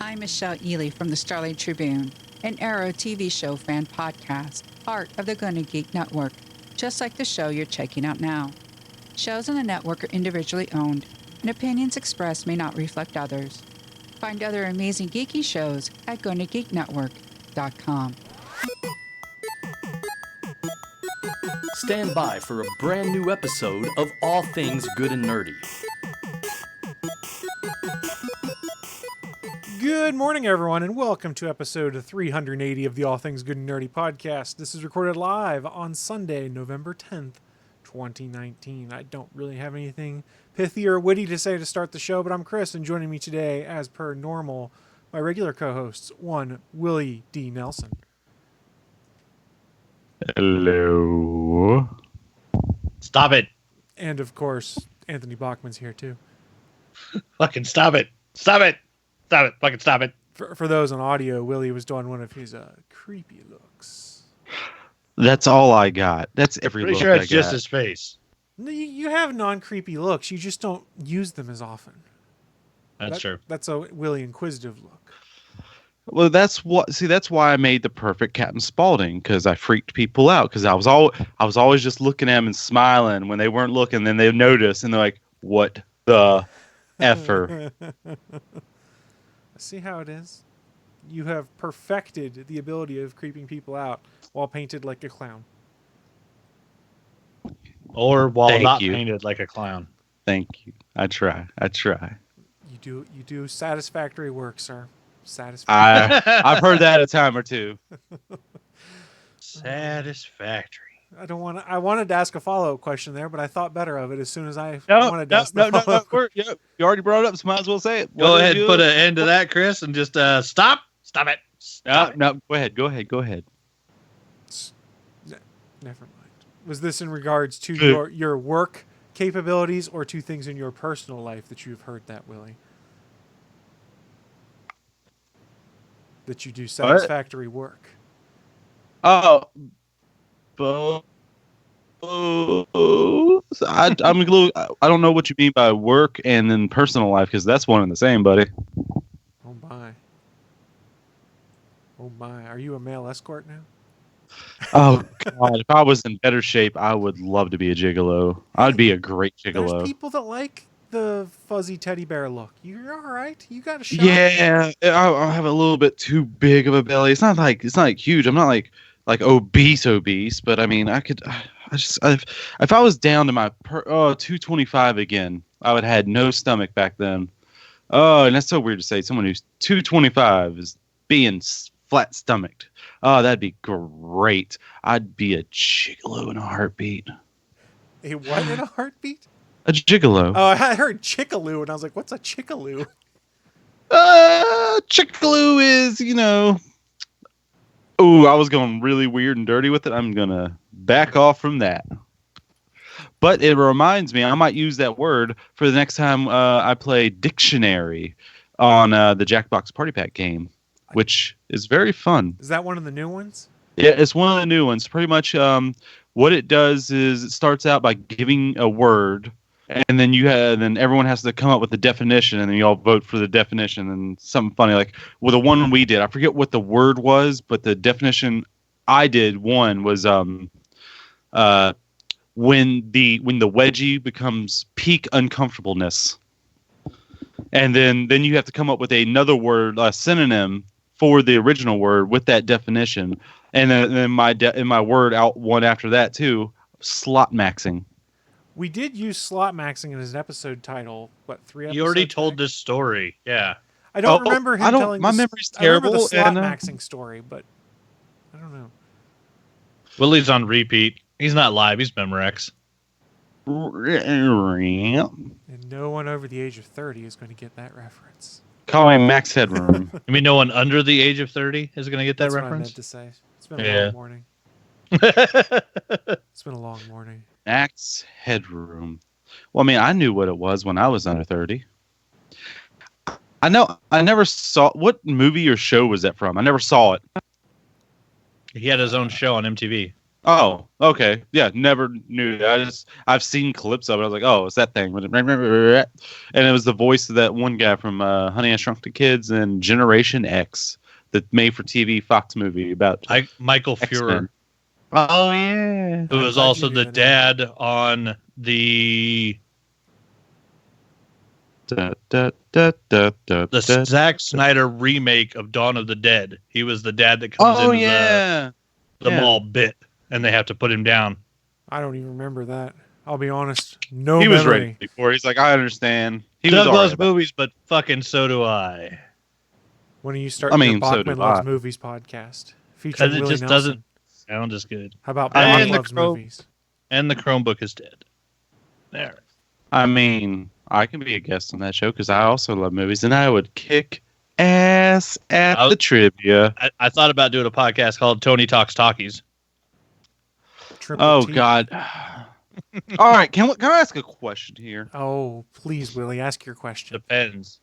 I'm Michelle Ely from the Starlight Tribune, an Arrow TV show fan podcast, part of the Gonna Geek Network, just like the show you're checking out now. Shows on the network are individually owned, and opinions expressed may not reflect others. Find other amazing geeky shows at GonnaGeekNetwork.com. Stand by for a brand new episode of All Things Good and Nerdy. Good morning, everyone, and welcome to episode 380 of the All Things Good and Nerdy podcast. This is recorded live on Sunday, November 10th, 2019. I don't really have anything pithy or witty to say to start the show, but I'm Chris, and joining me today, as per normal, my regular co-hosts, one, Willie D. Nelson. Hello. Stop it. And, of course, Anthony Bachman's here, too. Fucking stop it. Stop it. Stop it. Fucking stop it. For those on audio, Willie was doing one of his creepy looks. That's all I got. That's every Pretty look sure I it's just got. his face. You have non-creepy looks. You just don't use them as often. That's true. That's a Willie inquisitive look. Well, that's why I made the perfect Captain Spaulding, because I freaked people out, because I was always just looking at them and smiling when they weren't looking. Then they notice and they're like, "What the effer?" See how it is? You have perfected the ability of creeping people out while painted like a clown. Or while Thank not you. painted like a clown. Thank you. I try. You do satisfactory work, sir. Satisfactory. I've heard that a time or two. Satisfactory. I wanted to ask a follow-up question there, but I thought better of it as soon as I No. wanted to ask the follow-up. You already brought it up, so might as well say it. Go ahead and put an end to that, Chris, and just stop. Stop it. Stop it. No. Go ahead. Never mind. Was this in regards to your work capabilities or to things in your personal life that you've heard that, Willie? That you do satisfactory work. Oh, both. I don't know what you mean by work and then personal life, because that's one and the same, buddy. Oh my! Are you a male escort now? Oh God! If I was in better shape, I would love to be a gigolo. I'd be a great gigolo. There's people that like the fuzzy teddy bear look. You're all right. You got a shot. Yeah, I have a little bit too big of a belly. It's not like huge. I'm not like obese, but I mean, if I was down to my 225 again, I would have had no stomach back then. Oh, and that's so weird to say. Someone who's 225 is being flat stomached. Oh, that'd be great. I'd be a gigolo in a heartbeat. A what in a heartbeat? A gigolo. Oh, I heard chickaloo, and I was like, "What's a chickaloo?" Chickaloo is, Oh, I was going really weird and dirty with it. I'm gonna back off from that. But it reminds me, I might use that word for the next time I play Dictionary on the Jackbox Party Pack game, which is very fun. Is that one of the new ones? Yeah, it's one of the new ones. Pretty much what it does is it starts out by giving a word, and then then everyone has to come up with the definition, and then you all vote for the definition. And something funny, like the one we did, I forget what the word was, but the definition I did one was when the wedgie becomes peak uncomfortableness, and then you have to come up with another word, a synonym for the original word with that definition, and then my word out one after that too, slot maxing. We did use slot maxing in his episode title. What, 3 episodes? You already told back? this story. Yeah. I don't remember him telling. My memory's terrible. I remember the slot and, maxing story, but I don't know. Willie's on repeat. He's not live. He's Memorex. And no one over the age of 30 is going to get that reference. Call him Max Headroom. You mean no one under the age of 30 is going to get that That's what I meant reference? to say. It's been a long morning. It's been a long morning. Max Headroom. Well, I mean, I knew what it was when I was under 30. I never saw... What movie or show was that from? I never saw it. He had his own show on MTV. Oh, okay. Yeah, never knew that. I've seen clips of it. I was like, oh, it's that thing. And it was the voice of that one guy from Honey, I Shrunk the Kids and Generation X, the made-for-TV Fox movie about Michael X-Men. Fuhrer, Oh yeah. who I'm was glad also you knew the that name. dad on the Zack Snyder remake of Dawn of the Dead. He was the dad that comes Oh into yeah. the Yeah. mall bit, and they have to put him down. I don't even remember that. I'll be honest. No He was memory. ready before. He's like, I understand. He Doug was all loves right about it. movies, but fucking so do I. When are you I starting mean, your so Bachman do Loves I. Movies podcast? Featuring Because it Willie just Nelson. doesn't sound as good. How about I Bach mean, Loves Movies? And the Chromebook is dead. There. I mean, I can be a guest on that show because I also love movies, and I would kick ass at the trivia. I thought about doing a podcast called Tony Talks Talkies. Triple Oh T. God! All right, can I ask a question here? Oh, please, Willie, ask your question. Depends.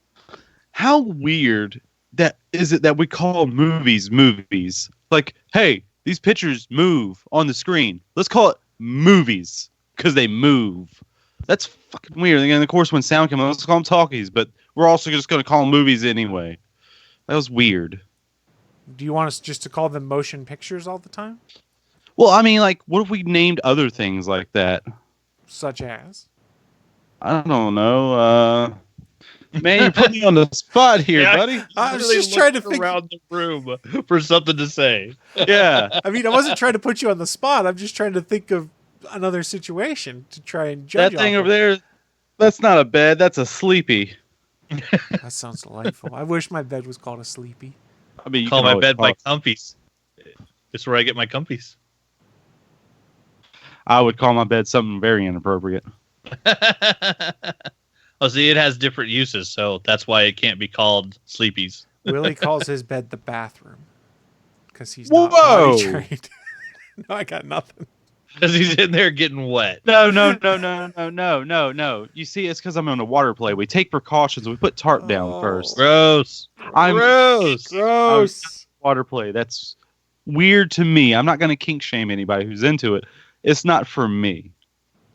How weird that is it that we call movies movies? Like, hey, these pictures move on the screen. Let's call it movies because they move. That's fucking weird. And of course, when sound comes, let's call them talkies. But we're also just going to call them movies anyway. That was weird. Do you want us just to call them motion pictures all the time? Well, I mean, like, what if we named other things like that? Such as? I don't know. Man, you're putting me on the spot here, Yeah. buddy. I was just trying to think. around the room for something to say. Yeah. I mean, I wasn't trying to put you on the spot. I'm just trying to think of another situation to try and judge. That thing off over there, that's not a bed. That's a sleepy. That sounds delightful. I wish my bed was called a sleepy. I mean, you Call can my always bed call my it- comfies. It's where I get my comfies. I would call my bed something very inappropriate. Oh, see, it has different uses, so that's why it can't be called sleepies. Willie calls his bed the bathroom because he's Whoa! not potty trained. No, I got nothing. Because he's in there getting wet. No. You see, it's because I'm on a water play. We take precautions. We put tarp down Oh. first. Gross. I'm Gross. Gross. water play. That's weird to me. I'm not going to kink shame anybody who's into it. It's not for me.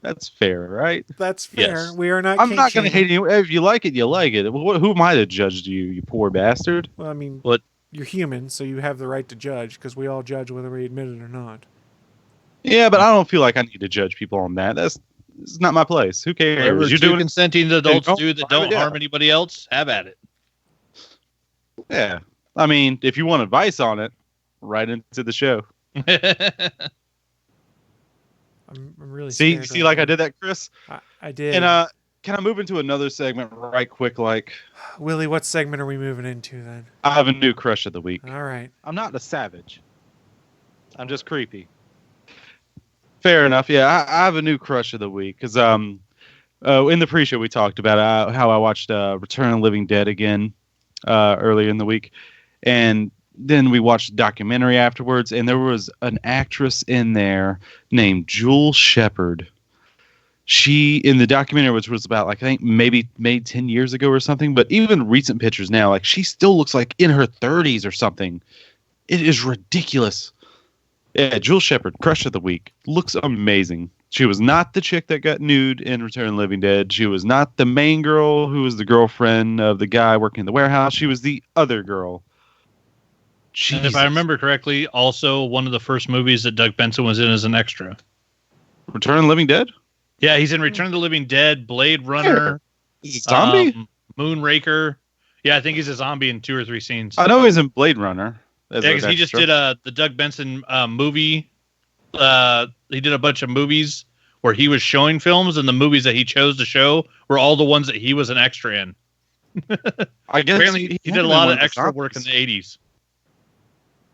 That's fair, right? That's fair. Yes. We are not. I'm not going to kink-shaming. hate you. If you like it, you like it. Who am I to judge you, you poor bastard? Well, I mean, What? you're human, so you have the right to judge because we all judge whether we admit it or not. Yeah, but I don't feel like I need to judge people on that. It's not my place. Who cares? Whatever You're two doing consenting adults don't do that harm don't it, yeah. harm anybody else, have at it. Yeah. I mean, if you want advice on it, right into the show. I'm really See, scared see, right like now. I did that, Chris. I did. And can I move into another segment right quick? Like, Willie, what segment are we moving into then? I have a new crush of the week. All right. I'm not a savage. I'm just creepy. Fair enough. Yeah, I have a new crush of the week because in the pre-show we talked about how I watched Return of the Living Dead again earlier in the week, and then we watched a documentary afterwards, and there was an actress in there named Jewel Shepard. She in the documentary, which was about like I think maybe made 10 years ago or something, but even recent pictures now, like she still looks like in her 30s or something. It is ridiculous. Yeah, Jewel Shepard, crush of the week, looks amazing. She was not the chick that got nude in Return of the Living Dead. She was not the main girl who was the girlfriend of the guy working in the warehouse. She was the other girl. And if I remember correctly, also one of the first movies that Doug Benson was in as an extra. Return of the Living Dead? Yeah, he's in Return of the Living Dead, Blade Runner, Zombie? Moonraker. Yeah, I think he's a zombie in 2 or 3 scenes. I know he's in Blade Runner. Yeah, because he just did the Doug Benson movie. He did a bunch of movies where he was showing films, and the movies that he chose to show were all the ones that he was an extra in. I guess Apparently, he did a lot of extra work in the 80s.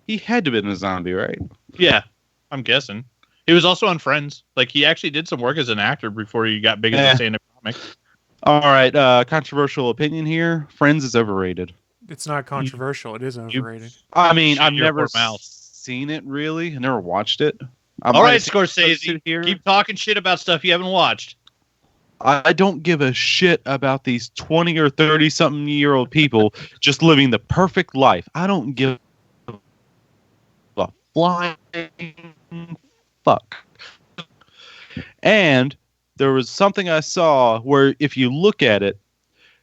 He had to have been a zombie, right? Yeah, I'm guessing. He was also on Friends. Like, he actually did some work as an actor before he got big into stand-up comic. All right, controversial opinion here. Friends is overrated. It's not controversial. It is overrated. I mean, Shut I've your never whore mouth. seen it really. I never watched it. All right, Scorsese, keep talking shit about stuff you haven't watched. I don't give a shit about these 20 or 30 something year old people just living the perfect life. I don't give a flying fuck? And there was something I saw where if you look at it,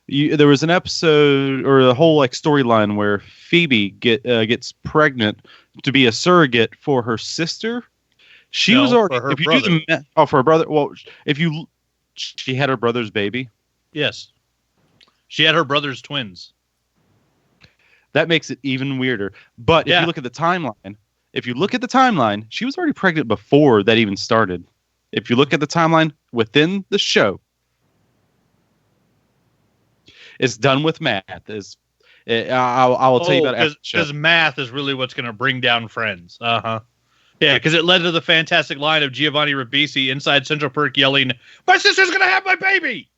there was an episode or a whole like storyline where Phoebe gets pregnant to be a surrogate for her sister. She was already for her if you brother. do the for her brother. Well, she had her brother's baby. Yes. She had her brother's twins. That makes it even weirder. But if you look at the timeline, she was already pregnant before that even started. If you look at the timeline within the show, it's done with math. I will tell you about it after the show. Because math is really what's going to bring down Friends. Uh-huh. Yeah, because it led to the fantastic line of Giovanni Ribisi inside Central Perk yelling, "My sister's going to have my baby!"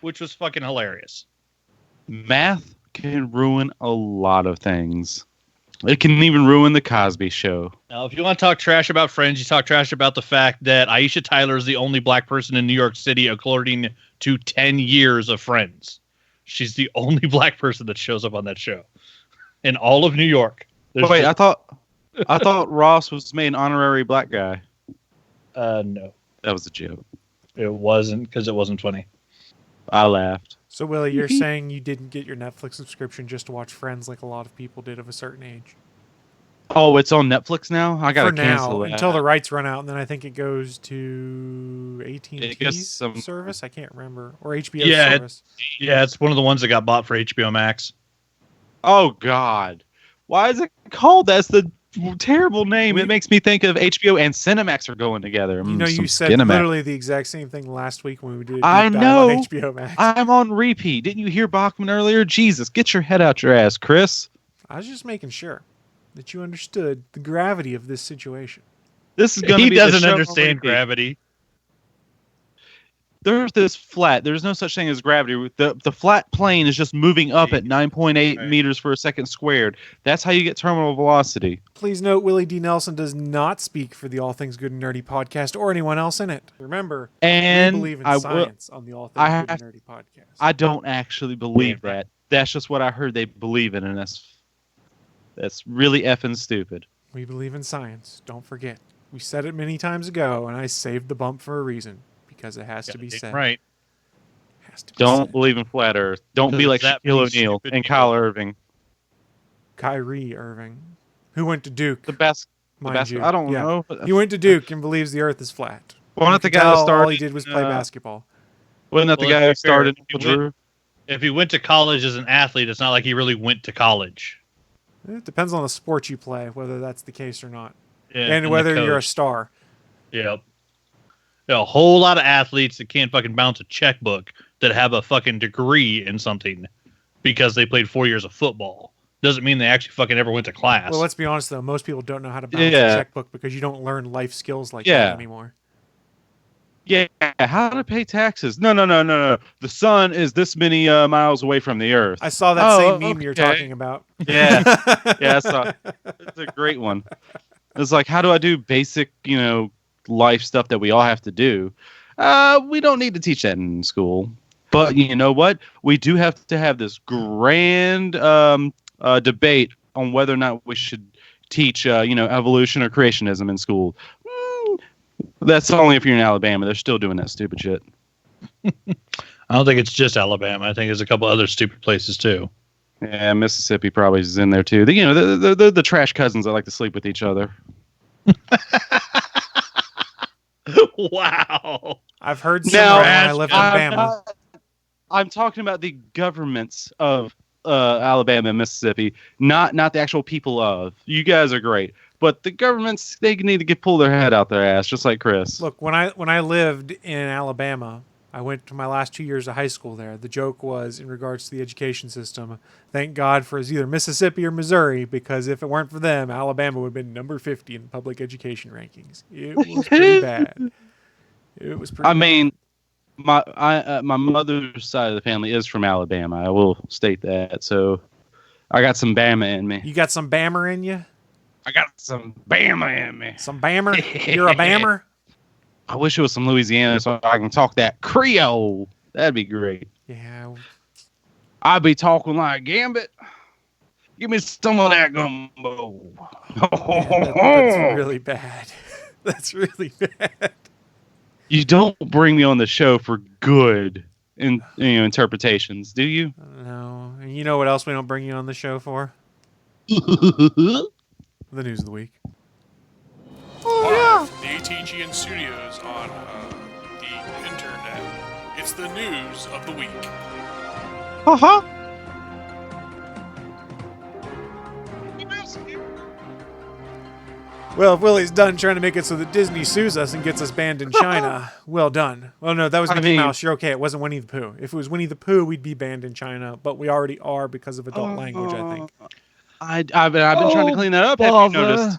Which was fucking hilarious. Math can ruin a lot of things. It can even ruin the Cosby Show. Now, if you want to talk trash about Friends, you talk trash about the fact that Aisha Tyler is the only black person in New York City according to 10 years of Friends. She's the only black person that shows up on that show in all of New York. Wait, I thought Ross was made an honorary black guy. No, that was a joke. It wasn't because it wasn't funny. I laughed. So, Willie, you're saying you didn't get your Netflix subscription just to watch Friends like a lot of people did of a certain age? Oh, it's on Netflix now? I gotta For cancel now, that. until the rights run out, and then I think it goes to AT&T's service? I can't remember. Or HBO service. It's one of the ones that got bought for HBO Max. Oh, God. Why is it called? That's the terrible name. It makes me think of HBO and Cinemax are going together. You know, you said literally the exact same thing last week when we did a deep dive on HBO Max. I'm on repeat. Didn't you hear Bachman earlier? Jesus, get your head out your ass, Chris. I was just making sure that you understood the gravity of this situation. This is going to be. He doesn't understand gravity. There's this flat. There's no such thing as gravity. The flat plane is just moving up at 9.8 meters per second squared. That's how you get terminal velocity. Please note, Willie D. Nelson does not speak for the All Things Good and Nerdy podcast or anyone else in it. Remember, we believe in science on the All Things Good and Nerdy podcast. I don't actually believe that. That's just what I heard they believe in, and that's really effing stupid. We believe in science. Don't forget. We said it many times ago, and I saved the bump for a reason. Because it has to be said. Right. Don't believe in flat Earth. Don't be like Shaquille O'Neal and Kyle Irving. Kyrie Irving. Who went to Duke. The best. I don't know. He went to Duke and believes the Earth is flat. Well, not the guy who started. All he did was play basketball. Wasn't that the guy who started? If he went to college as an athlete, it's not like he really went to college. It depends on the sport you play, whether that's the case or not. Yeah, and whether you're a star. Yep. A whole lot of athletes that can't fucking bounce a checkbook that have a fucking degree in something because they played 4 years of football. Doesn't mean they actually fucking ever went to class. Well, let's be honest, though. Most people don't know how to bounce a checkbook because you don't learn life skills like that anymore. Yeah, how to pay taxes. No. The sun is this many miles away from the Earth. I saw that same meme you're talking about. Yeah, I saw it. It's a great one. It's like, how do I do basic, life stuff that we all have to do? We don't need to teach that in school. But you know what? We do have to have this grand debate on whether or not we should teach, evolution or creationism in school. That's only if you're in Alabama. They're still doing that stupid shit. I don't think it's just Alabama. I think there's a couple other stupid places too. Yeah, Mississippi probably is in there too. They're the trash cousins that like to sleep with each other. Wow. I've heard some when I lived in Alabama. I'm talking about the governments of Alabama and Mississippi, not the actual people of. You guys are great. But the governments, they need to pull their head out their ass, just like Chris. Look, when I lived in Alabama, I went to my last 2 years of high school there. The joke was, in regards to the education system, thank God for either Mississippi or Missouri, because if it weren't for them, Alabama would have been number 50 in public education rankings. It was pretty bad. It was pretty bad. Mean, my mother's side of the family is from Alabama. I will state that. So I got some Bama in me. You got some Bammer in you? I got some Bama in me. Some Bammer? You're a Bammer? I wish it was some Louisiana so I can talk that Creole. That'd be great. Yeah. I'd be talking like Gambit. Give me some of that gumbo. That's really bad. That's really bad. You don't bring me on the show for good interpretations, do you? No. And you know what else we don't bring you on the show for? Oh, The news of the week. Live from the ATGN studios on the internet. It's the news of the week. Uh-huh. Well, if Willie's done trying to make it so that Disney sues us and gets us banned in China, well done. Well, no, that was Mickey Mouse. You're okay. It wasn't Winnie the Pooh. If it was Winnie the Pooh, we'd be banned in China, but we already are because of adult language, I think. I've been trying to clean that up. Have you noticed?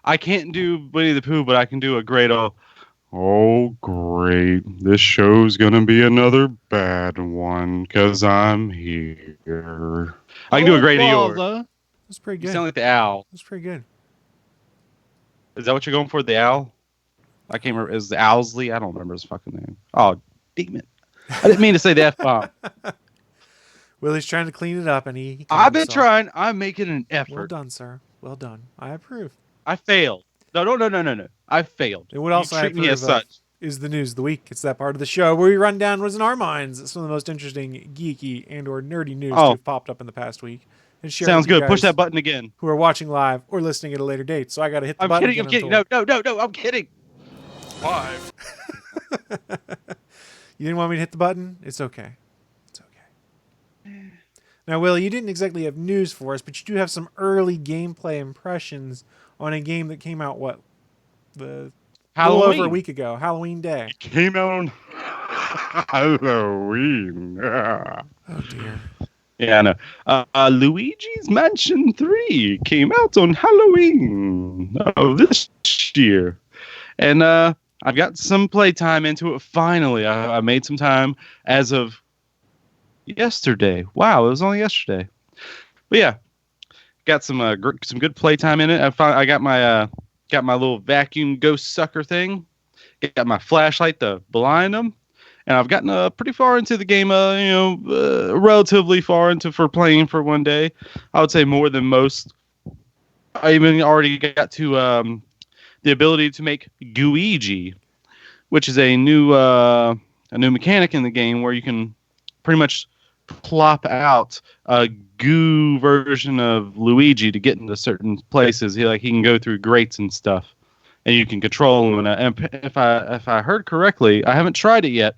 I can't do Winnie the Pooh, but I can do a great oh, great. This show's going to be another bad one because I'm here. I can do a great Eeyore. That's pretty good. You sound like the owl. That's pretty good. Is that what you're going for? The owl? I can't remember. Is the Owlsley? I don't remember his fucking name. Oh, damn it. I didn't mean to say the F-bomb. Willie's trying to clean it up, and he I've been trying. I'm making an effort. Well done, sir. Well done. I approve. I failed. No. I failed. And what else you I treat me as approve of such is the news of the week. It's that part of the show where we run down what's in our minds some of the most interesting, geeky, and or nerdy news to have popped up in the past week. And share sounds with you good. Push guys that button again. Who are watching live or listening at a later date. So I got to hit the I'm button. kidding. I'm kidding. No. I'm kidding. Live. You didn't want me to hit the button? It's okay. It's okay. Now, Willie, you didn't exactly have news for us, but you do have some early gameplay impressions on a game that came out, what? A little over a week ago. Halloween Day. It came out on Halloween. Oh, dear. Yeah, I know. Luigi's Mansion 3 came out on Halloween this year. And I've got some playtime into it finally. I made some time as of yesterday. Wow, it was only yesterday. But yeah, got some good playtime in it. I got my little vacuum ghost sucker thing. Got my flashlight to blind them. And I've gotten pretty far into the game, relatively far for playing for one day. I would say more than most. I even already got to the ability to make Luigi, which is a new mechanic in the game where you can pretty much plop out a goo version of Luigi to get into certain places. He can go through grates and stuff, and you can control him. And if I heard correctly, I haven't tried it yet.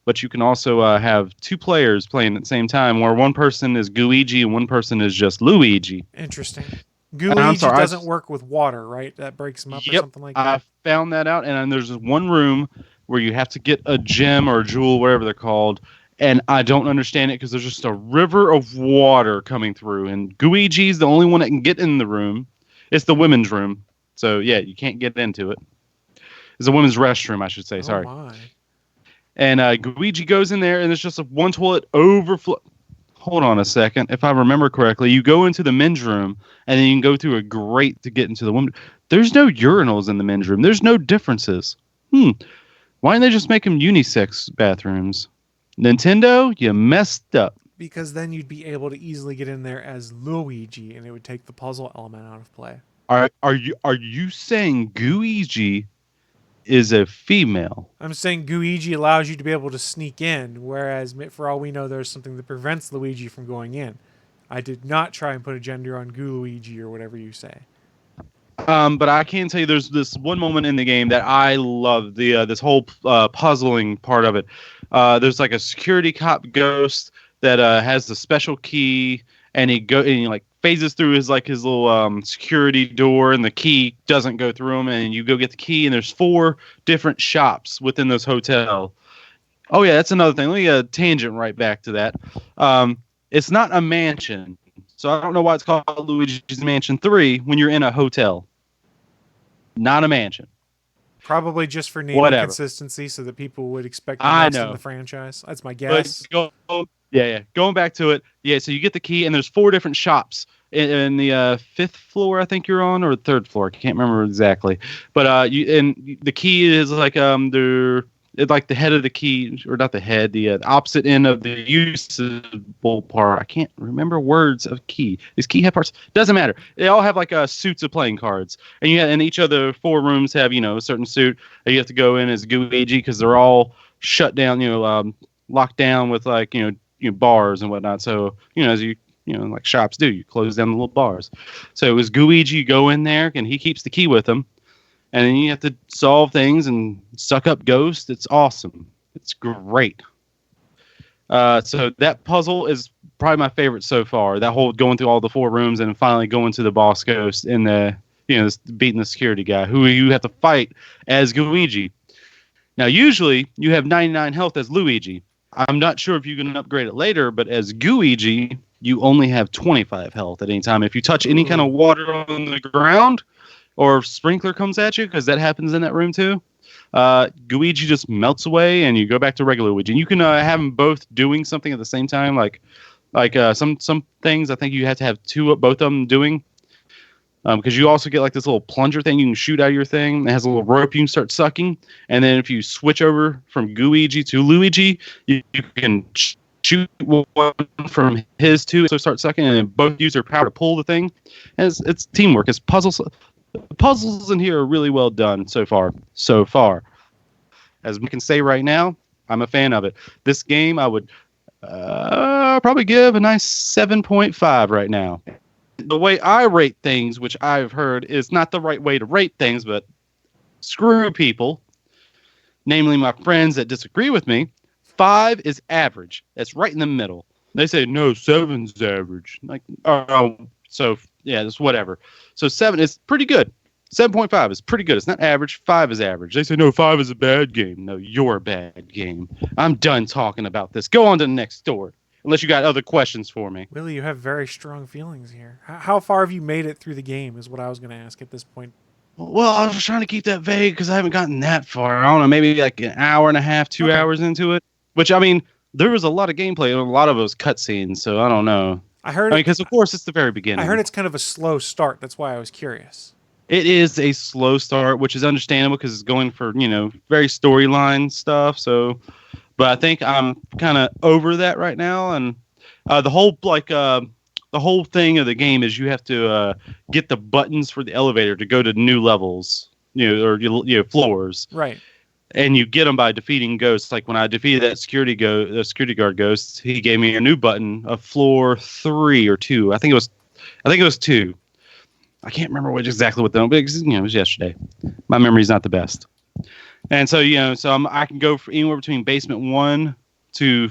But you can also have two players playing at the same time, where one person is Luigi and one person is just Luigi. Interesting. Luigi doesn't work with water, right? That breaks him up or something like that? I found that out, and then there's one room where you have to get a gem or a jewel, whatever they're called, and I don't understand it because there's just a river of water coming through, and Luigi's the only one that can get in the room. It's the women's room, so yeah, you can't get into it. It's a women's restroom, I should say. Sorry. My. And Luigi goes in there, and it's just one toilet overflow. Hold on a second. If I remember correctly, you go into the men's room, and then you can go through a grate to get into the women. There's no urinals in the men's room. There's no differences. Why didn't they just make them unisex bathrooms? Nintendo, you messed up. Because then you'd be able to easily get in there as Luigi, and it would take the puzzle element out of play. Are you saying Luigi is a female? I'm saying Luigi allows you to be able to sneak in, whereas for all we know, there's something that prevents Luigi from going in. I did not try and put a gender on Luigi or whatever you say. But I can tell you, there's this one moment in the game that I love. This whole puzzling part of it. There's like a security cop ghost that has the special key, and he phases through his little security door, and the key doesn't go through him, and you go get the key, and there's 4 different shops within this hotel. Oh yeah, that's another thing. Let me tangent right back to that. It's not a mansion, so I don't know why it's called Luigi's Mansion 3 when you're in a hotel. Not a mansion. Probably just for naming consistency, so that people would expect the next in the franchise. That's my guess. Going back to it. Yeah, so you get the key, and there's 4 different shops in the 5th floor, I think you're on, or 3rd floor. I can't remember exactly. But the key is they're like the head of the key, or not the head, the opposite end of the usable part. I can't remember words of key. These key head parts doesn't matter. They all have like suits of playing cards, and and each of the 4 rooms have a certain suit that you have to go in as Luigi because they're all shut down, locked down with like bars and whatnot. So as you like shops do, you close down the little bars. So it was Luigi, you go in there, and he keeps the key with him. And then you have to solve things and suck up ghosts. It's awesome. It's great. So that puzzle is probably my favorite so far. That whole going through all the 4 rooms and finally going to the boss ghost and beating the security guy who you have to fight as Luigi. Now, usually you have 99 health as Luigi. I'm not sure if you can upgrade it later, but as Luigi, you only have 25 health at any time. If you touch any kind of water on the ground, or if sprinkler comes at you, because that happens in that room too, Luigi just melts away, and you go back to regular Luigi. And you can have them both doing something at the same time, like some things. I think you have to have both of them doing, because you also get like this little plunger thing you can shoot out of your thing. It has a little rope you can start sucking, and then if you switch over from Luigi to Luigi, you can shoot one from his two, so start sucking, and then both use their power to pull the thing. And it's teamwork. It's puzzles. The puzzles in here are really well done so far. So far, as we can say right now, I'm a fan of it. This game, I would probably give a nice 7.5 right now. The way I rate things, which I've heard is not the right way to rate things, but screw people, namely my friends that disagree with me, 5 is average. That's right in the middle. They say, no, 7's average. Like, oh, so yeah, it's whatever. So 7 is pretty good. 7.5 is pretty good. It's not average. 5 is average. They say, no, 5 is a bad game. No, you're a bad game. I'm done talking about this. Go on to the next story, unless you got other questions for me. Willie, you have very strong feelings here. How far have you made it through the game is what I was going to ask at this point. Well, I was trying to keep that vague because I haven't gotten that far. I don't know, maybe like an hour and a half, 2 hours into it. Which, I mean, there was a lot of gameplay and a lot of those cutscenes, so I don't know. Because of course it's the very beginning. I heard it's kind of a slow start. That's why I was curious. It is a slow start, which is understandable because it's going for very storyline stuff. So, but I think I'm kind of over that right now, and the whole thing of the game is you have to get the buttons for the elevator to go to new levels, or floors. Right. And you get them by defeating ghosts. Like when I defeated that security guard ghost, he gave me a new button of floor 3 or 2. I think it was 2. I can't remember exactly what them, but it was yesterday. My memory's not the best. And so I can go for anywhere between basement 1 to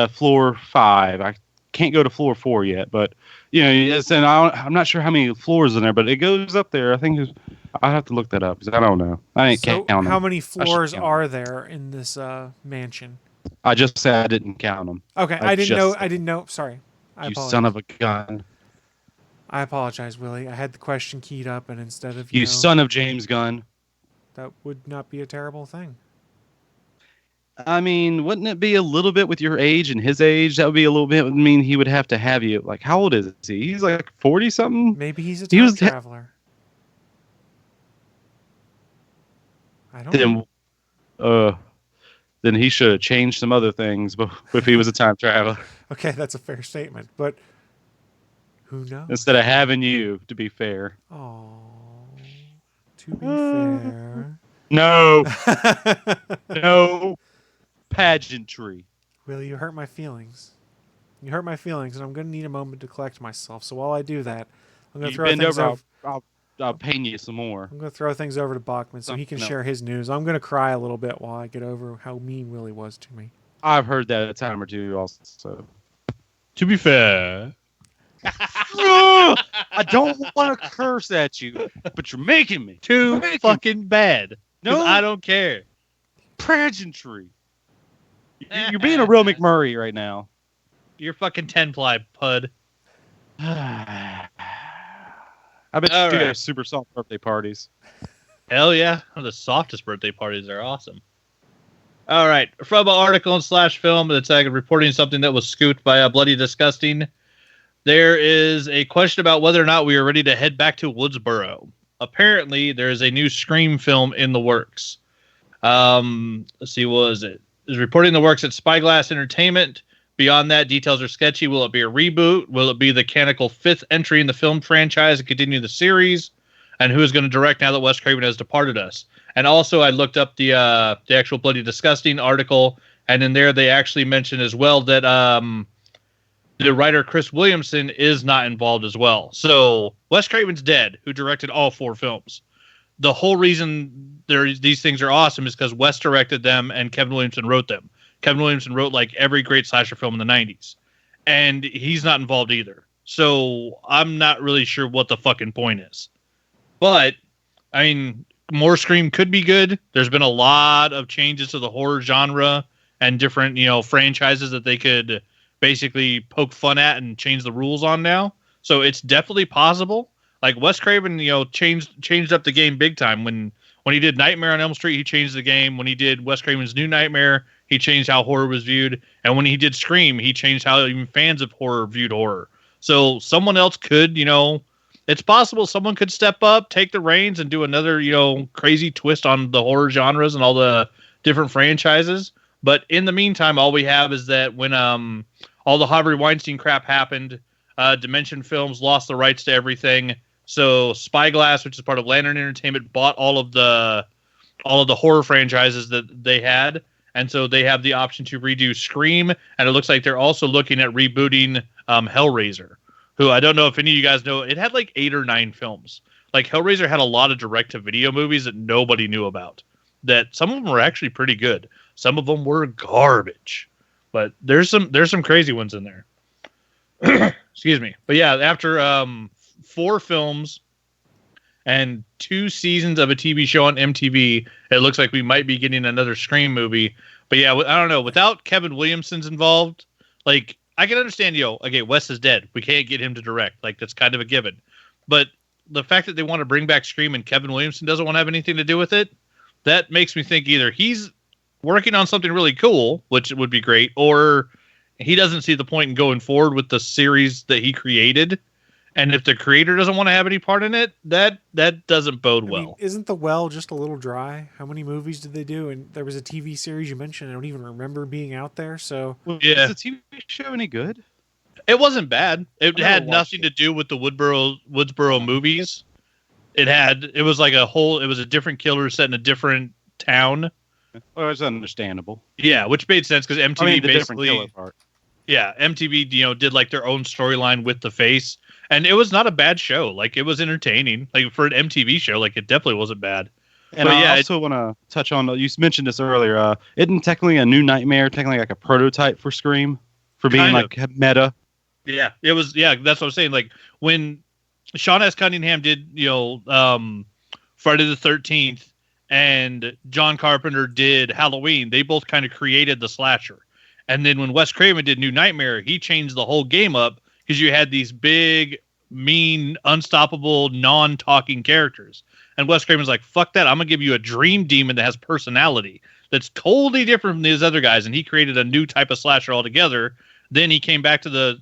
floor 5. I can't go to floor 4 yet, but and I'm not sure how many floors in there, but it goes up there. I think I'll have to look that up because I don't know. I ain't count them. How many floors are there in this mansion? I just said I didn't count them. Okay, I didn't know. Sorry. You son of a gun. I apologize, Willie. I had the question keyed up, and instead of you son of James Gunn. That would not be a terrible thing. I mean, wouldn't it be a little bit with your age and his age? That would be a little bit. I mean, he would have to have you. Like, how old is he? He's like 40 something. Maybe he's a time traveler. I don't know. Then he should have changed some other things. But if he was a time traveler, okay, that's a fair statement. But who knows? Instead of having you, to be fair. Oh, to be fair. No. No pageantry. Willie, you hurt my feelings. You hurt my feelings, and I'm going to need a moment to collect myself. So while I do that, I'm going to throw things over. I'll pain you some more. I'm going to throw things over to Bachman so he can share his news. I'm going to cry a little bit while I get over how mean Willie was to me. I've heard that a time or two also. To be fair. I don't want to curse at you, but you're making me. Too fucking bad. No, I don't care. Pageantry. You're being a real McMurray right now. You're fucking 10-ply, pud. I bet you guys super soft birthday parties. Hell yeah. The softest birthday parties are awesome. All right. From an article in /film that's reporting something that was scooped by Bloody Disgusting, there is a question about whether or not we are ready to head back to Woodsboro. Apparently, there is a new Scream film in the works. Let's see, what was it? Is reporting the works at Spyglass Entertainment. Beyond that, details are sketchy. Will it be a reboot? Will it be the canonical fifth entry in the film franchise and continue the series? And who is going to direct now that Wes Craven has departed us? And also, I looked up the actual Bloody Disgusting article, and in there they actually mentioned as well that the writer Chris Williamson is not involved as well. So Wes Craven's dead, who directed all 4 films. The whole reason these things are awesome is because Wes directed them and Kevin Williamson wrote them. Kevin Williamson wrote like every great slasher film in the 90s. And he's not involved either. So I'm not really sure what the fucking point is. But, I mean, more Scream could be good. There's been a lot of changes to the horror genre and different, franchises that they could basically poke fun at and change the rules on now. So it's definitely possible. Like Wes Craven, changed up the game big time. When he did Nightmare on Elm Street, he changed the game. When he did Wes Craven's New Nightmare, he changed how horror was viewed. And when he did Scream, he changed how even fans of horror viewed horror. So someone else could, it's possible someone could step up, take the reins, and do another, crazy twist on the horror genres and all the different franchises. But in the meantime, all we have is that when all the Harvey Weinstein crap happened, Dimension Films lost the rights to everything. So Spyglass, which is part of Lantern Entertainment, bought all of the horror franchises that they had, and so they have the option to redo Scream, and it looks like they're also looking at rebooting Hellraiser, who I don't know if any of you guys know. It had like 8 or 9 films. Like Hellraiser had a lot of direct-to-video movies that nobody knew about. That some of them were actually pretty good. Some of them were garbage, but there's some crazy ones in there. Excuse me, but yeah, after 4 films and 2 seasons of a TV show on MTV, it looks like we might be getting another Scream movie. But yeah, I don't know. Without Kevin Williamson's involved, like, I can understand, okay, Wes is dead. We can't get him to direct. Like, that's kind of a given. But the fact that they want to bring back Scream and Kevin Williamson doesn't want to have anything to do with it, that makes me think either he's working on something really cool, which would be great, or he doesn't see the point in going forward with the series that he created. And if the creator doesn't want to have any part in it, that doesn't bode well. I mean, isn't the well just a little dry? How many movies did they do? And there was a TV series you mentioned. I don't even remember being out there. So yeah, is the TV show any good? It wasn't bad. It had nothing to do with the Woodsboro movies. It was like it was a different killer set in a different town. Well, it's understandable. Yeah, which made sense because MTV the basically, different killer part. Yeah, MTV did like their own storyline with the face. And it was not a bad show. Like, it was entertaining. Like, for an MTV show, like, it definitely wasn't bad. And but I also want to touch on, you mentioned this earlier, isn't technically a New Nightmare technically like a prototype for Scream? For being like meta? Yeah, it was, that's what I was saying. Like, when Sean S. Cunningham did, Friday the 13th and John Carpenter did Halloween, they both kind of created the slasher. And then when Wes Craven did New Nightmare, he changed the whole game up. Because you had these big, mean, unstoppable, non-talking characters. And Wes Craven's like, fuck that. I'm going to give you a dream demon that has personality. That's totally different from these other guys. And he created a new type of slasher altogether. Then he came back to the,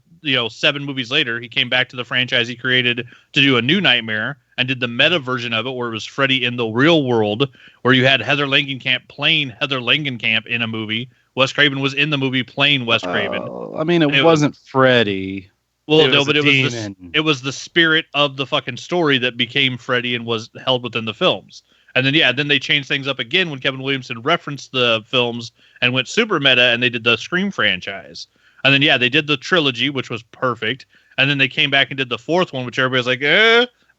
7 movies later, he came back to the franchise he created to do a New Nightmare and did the meta version of it where it was Freddy in the real world, where you had Heather Langenkamp playing Heather Langenkamp in a movie. Wes Craven was in the movie playing Wes Craven. I mean, it wasn't Freddy. Well, no, but it was the spirit of the fucking story that became Freddy and was held within the films. And then they changed things up again when Kevin Williamson referenced the films and went super meta, and they did the Scream franchise. And then they did the trilogy, which was perfect. And then they came back and did the 4th one, which everybody's like,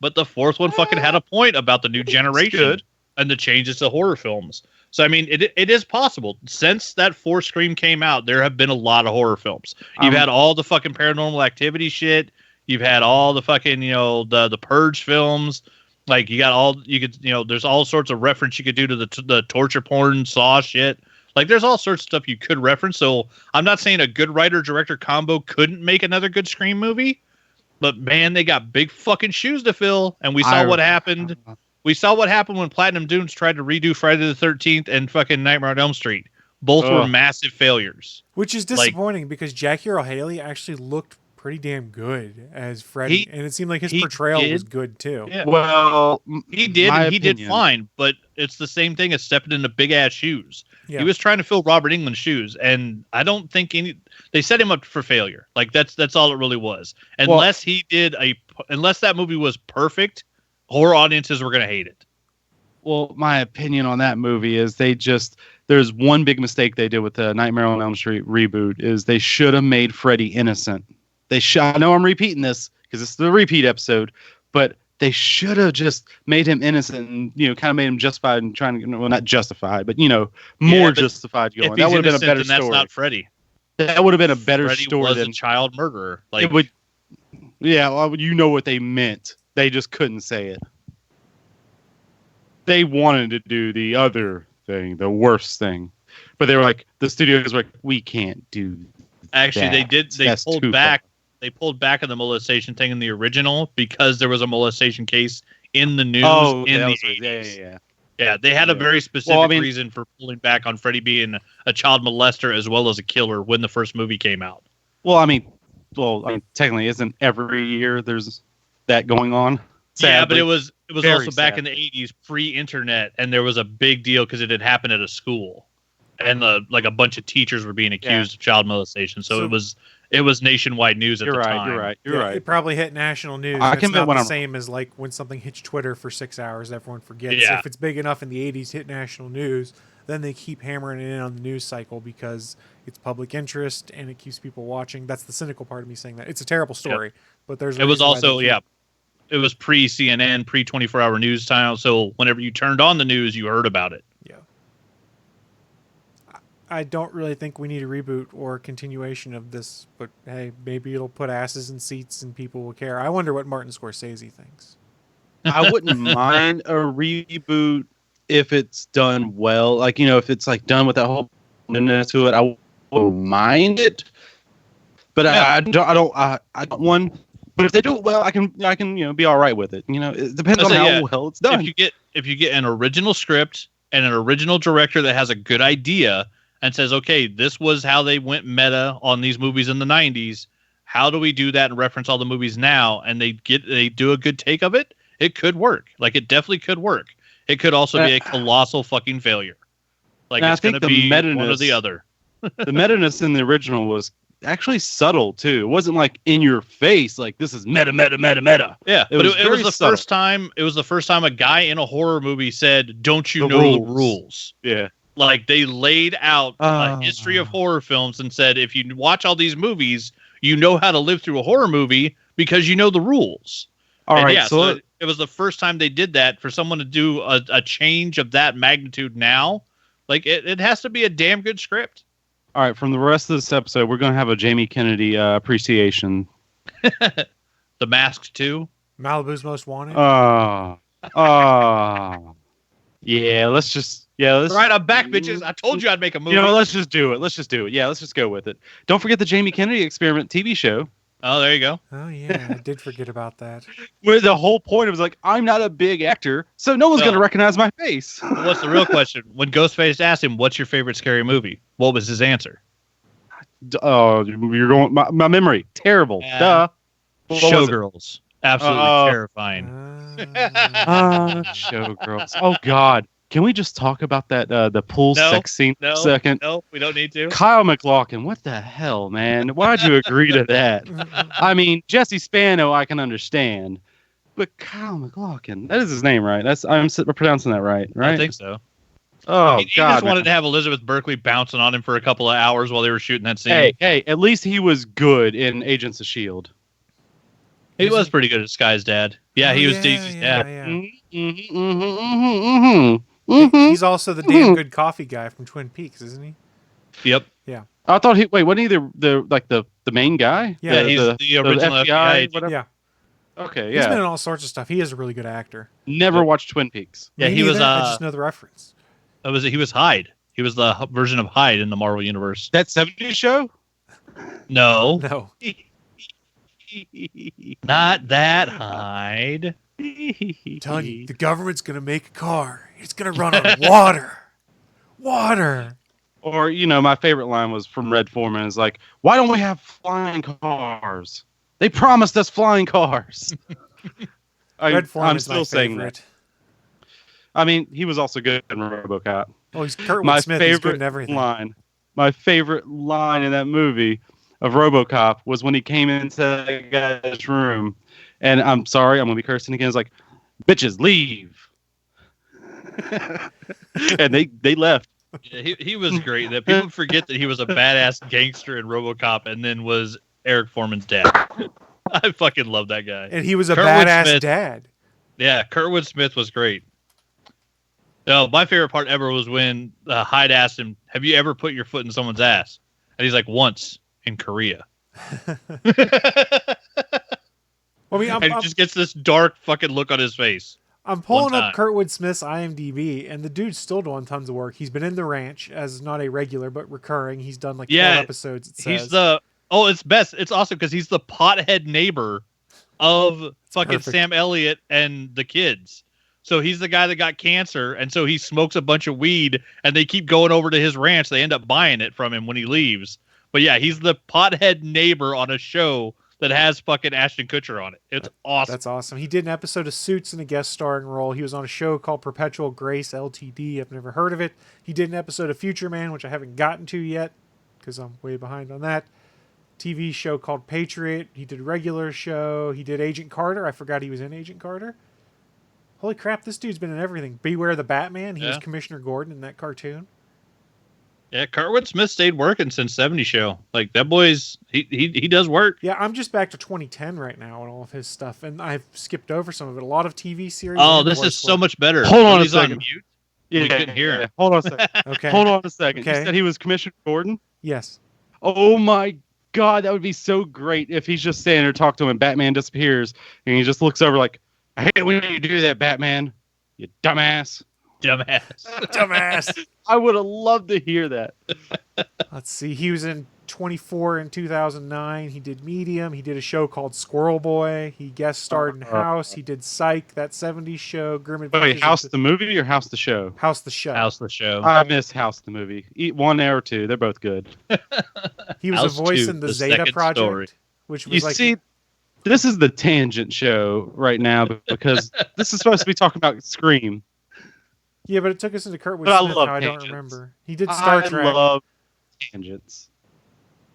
but the 4th one fucking had a point about the new generation and the changes to horror films. So, I mean, it is possible. Since that 4th Scream came out, there have been a lot of horror films. You've had all the fucking Paranormal Activity shit. You've had all the fucking, the Purge films. Like, there's all sorts of reference you could do to the torture porn Saw shit. Like, there's all sorts of stuff you could reference. So, I'm not saying a good writer-director combo couldn't make another good Scream movie. But, man, they got big fucking shoes to fill. And we saw what happened. We saw what happened when Platinum Dunes tried to redo Friday the 13th and fucking Nightmare on Elm Street. Both were massive failures. Which is disappointing because Jackie Earle Haley actually looked pretty damn good as Freddy, and it seemed like his he portrayal did. was good too. Yeah. Well, He did, my and he did opinion- fine, but it's the same thing as stepping into big ass shoes. Yeah. He was trying to fill Robert Englund's shoes, and I don't think they set him up for failure. Like that's all it really was. Unless unless that movie was perfect, horror audiences were gonna hate it. Well, my opinion on that movie is there's one big mistake they did with the Nightmare on Elm Street reboot is they should have made Freddy innocent. I know I'm repeating this because it's the repeat episode, but they should have just made him innocent and, kind of made him justified and trying to, well, not justified, but, more justified going. That would have been a better story. That's not Freddy. That would have been a better Freddy story was than a child murderer. Like it would. Yeah, well, you know what they meant. They just couldn't say it. They wanted to do the other thing, the worst thing, but they were like, the studios were like, we can't do. Actually, that. they did. They That's pulled too back. far. They pulled back on the molestation thing in the original because there was a molestation case in the news in the 80s. Yeah, they had a very specific reason for pulling back on Freddy being a child molester as well as a killer when the first movie came out. Well, I mean, technically, isn't every year there's that going on? Sadly. Yeah, but it was Very also back sad. in the 80s, pre-internet, and there was a big deal because it had happened at a school, and like a bunch of teachers were being accused of child molestation. So it was nationwide news at the time. You're right. It probably hit national news. I It's can not admit when the I'm- same as like when something hits Twitter for 6 hours, everyone forgets. Yeah. If it's big enough in the 80s, hit national news, then they keep hammering it in on the news cycle because it's public interest and it keeps people watching. That's the cynical part of me saying that. It's a terrible story, but there's a It was reason why also they keep- it was pre-CNN, pre-24-hour news time. So whenever you turned on the news, you heard about it. Yeah. I don't really think we need a reboot or a continuation of this, but hey, maybe it'll put asses in seats and people will care. I wonder what Martin Scorsese thinks. I wouldn't mind a reboot if it's done well. Like, if it's like done with that whole to it, I wouldn't mind it. But I don't want. But if they do it well, I can be all right with it. It depends on how well it's done. If you get an original script and an original director that has a good idea and says, okay, this was how they went meta on these movies in the 90s. How do we do that and reference all the movies now? And they do a good take of it. It could work. Like, it definitely could work. It could also be a colossal fucking failure. Like, it's going to be one or the other. The meta-ness in the original was actually subtle too. It wasn't like in your face, like this is meta. Yeah, it was the first time. It was the first time a guy in a horror movie said, "Don't you know the rules?" Yeah, like they laid out a history of horror films and said, if you watch all these movies, you know how to live through a horror movie because you know the rules. All right, yeah, so it was the first time they did that. For someone to do a change of that magnitude now, like it has to be a damn good script. All right, from the rest of this episode, we're going to have a Jamie Kennedy appreciation. The Mask 2. Malibu's Most Wanted. Yeah, let's. All right, I'm back, bitches. I told you I'd make a movie. Let's just do it. Yeah, let's just go with it. Don't forget the Jamie Kennedy Experiment TV show. Oh, there you go. Oh, yeah, I did forget about that. Where the whole point was like, I'm not a big actor, so no one's going to recognize my face. What's the real question? When Ghostface asked him, what's your favorite scary movie? What was his answer? Oh, you're going... My memory. Terrible. Duh. Showgirls. Absolutely terrifying. Showgirls. Oh, God. Can we just talk about that the pool sex scene for a second? No, we don't need to. Kyle MacLachlan, what the hell, man? Why'd you agree to that? I mean, Jesse Spano, I can understand, but Kyle MacLachlan, that is his name, right? I'm pronouncing that right? I think so. Oh, he just wanted to have Elizabeth Berkley bouncing on him for a couple of hours while they were shooting that scene. Hey, at least he was good in Agents of S.H.I.E.L.D. He was pretty good at Sky's dad. Yeah, he was Daisy's dad. He's also the damn good coffee guy from Twin Peaks, isn't he? Yep. Yeah. I thought wasn't he the main guy? Yeah, he's the original FBI. Whatever. Yeah. Okay, He's been in all sorts of stuff. He is a really good actor. Never watched Twin Peaks. Yeah, Me he was. neither. I just know the reference. He was Hyde. He was the version of Hyde in the Marvel universe. That 70s show? No. No. Not that Hyde. Telling you, the government's going to make a car. It's going to run on water. Water. Or, my favorite line was from Red Foreman is like, why don't we have flying cars? They promised us flying cars. Red Foreman I'm is my still saying favorite. that. I mean, he was also good in RoboCop. Oh, he's Kurtwood My Smith. He's good in favorite everything. my favorite line in that movie of RoboCop was when he came into that guy's room, and I'm sorry, I'm gonna be cursing again. It's like, bitches, leave, and they left. Yeah, he was great. That people forget that he was a badass gangster in RoboCop, and then was Eric Foreman's dad. I fucking love that guy. And he was a Kurtwood badass Smith. dad. Yeah, Kurtwood Smith was great. No, my favorite part ever was when Hyde asked him, "Have you ever put your foot in someone's ass?" And he's like, "Once in Korea." Well, I mean, And he just gets this dark fucking look on his face. I'm pulling one up time. Kurtwood Smith's IMDb, and the dude's still doing tons of work. He's been in The Ranch as not a regular, but recurring. He's done like 12 episodes, it says. It's best. It's awesome because he's the pothead neighbor of fucking perfect. Sam Elliott and the kids. So he's the guy that got cancer, and so he smokes a bunch of weed, and they keep going over to his ranch. They end up buying it from him when he leaves. But yeah, he's the pothead neighbor on a show that has fucking Ashton Kutcher on it. It's awesome. That's awesome. He did an episode of Suits in a guest starring role. He was on a show called Perpetual Grace Ltd. I've never heard of it. He did an episode of Future Man, which I haven't gotten to yet because I'm way behind on that. TV show called Patriot. He did a regular show. He did Agent Carter. I forgot he was in Agent Carter. Holy crap, this dude's been in everything. Beware the Batman. He was Commissioner Gordon in that cartoon. Yeah, Kurtwood Smith stayed working since 70 show. Like that boy's he does work. Yeah, I'm just back to 2010 right now and all of his stuff, and I've skipped over some of it. A lot of TV series. Oh, and this voice is so work. much better. Hold on a He's second. mute. Yeah, We couldn't hear him. Hold on a second. Okay. Hold on a second. Okay. You said he was Commissioner Gordon? Yes. Oh my God, that would be so great if he's just standing there talking to him and Batman disappears and he just looks over like, I hate it when you do that, Batman. You dumbass. Dumbass. Dumbass. I would have loved to hear that. Let's see. He was in 24 in 2009. He did Medium. He did a show called Squirrel Boy. He guest starred in House. He did Psych, that 70s show. Grim Adventures. Wait, House the movie or House the show? House the show. House the show. I miss House the movie. Eat 1 or 2. They're both good. He was House a voice 2, in the the Zeta second Project, story. which was You like see, this is the tangent show right now because this is supposed to be talking about Scream. yeah, but it took us into Kurtwood But I Smith. love Now I don't tangents. remember. He did Star I Trek, love tangents.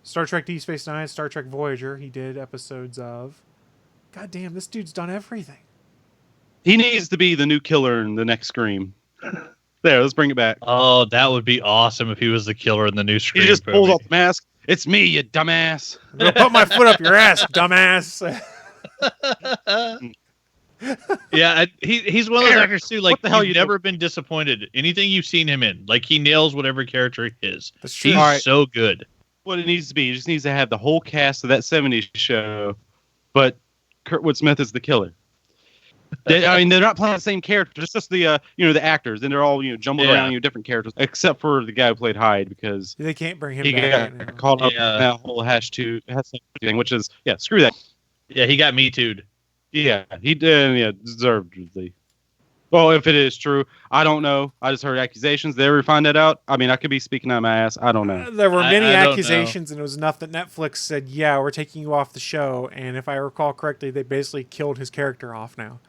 Star Trek Deep Space Nine, Star Trek Voyager. He did episodes of. God damn, this dude's done everything. He needs to be the new killer in the next Scream. There, let's bring it back. Oh, that would be awesome if he was the killer in the new He Scream just pulls movie. off the mask. It's me, you dumbass. I'm gonna put my foot up your ass, dumbass. Yeah, he's one of those Eric, actors too. Like what the hell you've you never been disappointed. Anything you've seen him in, like he nails whatever character he is. That's true. He's All right. so good. What it needs to be, he just needs to have the whole cast of that 70s show, but Kurtwood Smith is the killer. I mean, they're not playing the same character. It's just the the actors, and they're all jumbled Yeah. around, different characters, except for the guy who played Hyde because They can't bring him he back. got right now. caught up Yeah. in that whole #2 thing, which is screw that. Yeah, he got Me Too'd. Yeah, he did. Yeah, deservedly. Well, if it is true, I don't know. I just heard accusations. Did they ever find that out? I mean, I could be speaking out my ass. I don't know. There were many I don't know. accusations, and it was enough that Netflix said, "Yeah, we're taking you off the show." And if I recall correctly, they basically killed his character off now.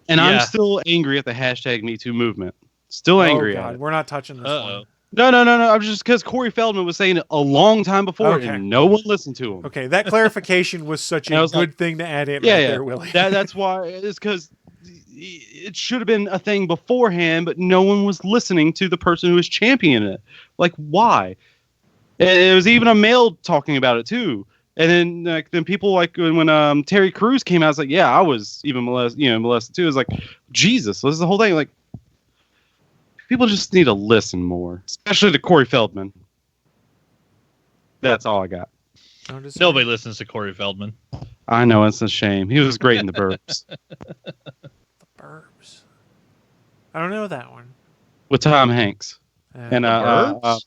And Yeah. I'm still angry at the #MeToo movement. Still angry Oh at God, it. we're not touching this Uh-oh. one. No. I'm just because Corey Feldman was saying it a long time before, Okay. and no one listened to him. Okay, that clarification was such And I a was good like, thing to add in Yeah, right yeah. there, Willie. That's why it's because it should have been a thing beforehand, but no one was listening to the person who was championing it. Like, why? And it was even a male talking about it too. And then people like when Terry Crews came out, it's like, yeah, I was even molested too. It's like, Jesus, this is the whole thing. Like, people just need to listen more, especially to Corey Feldman. That's all I got. Nobody listens to Corey Feldman. I know, it's a shame. He was great in The Burbs The Burbs. I don't know that one. with Tom Hanks. And Burbs?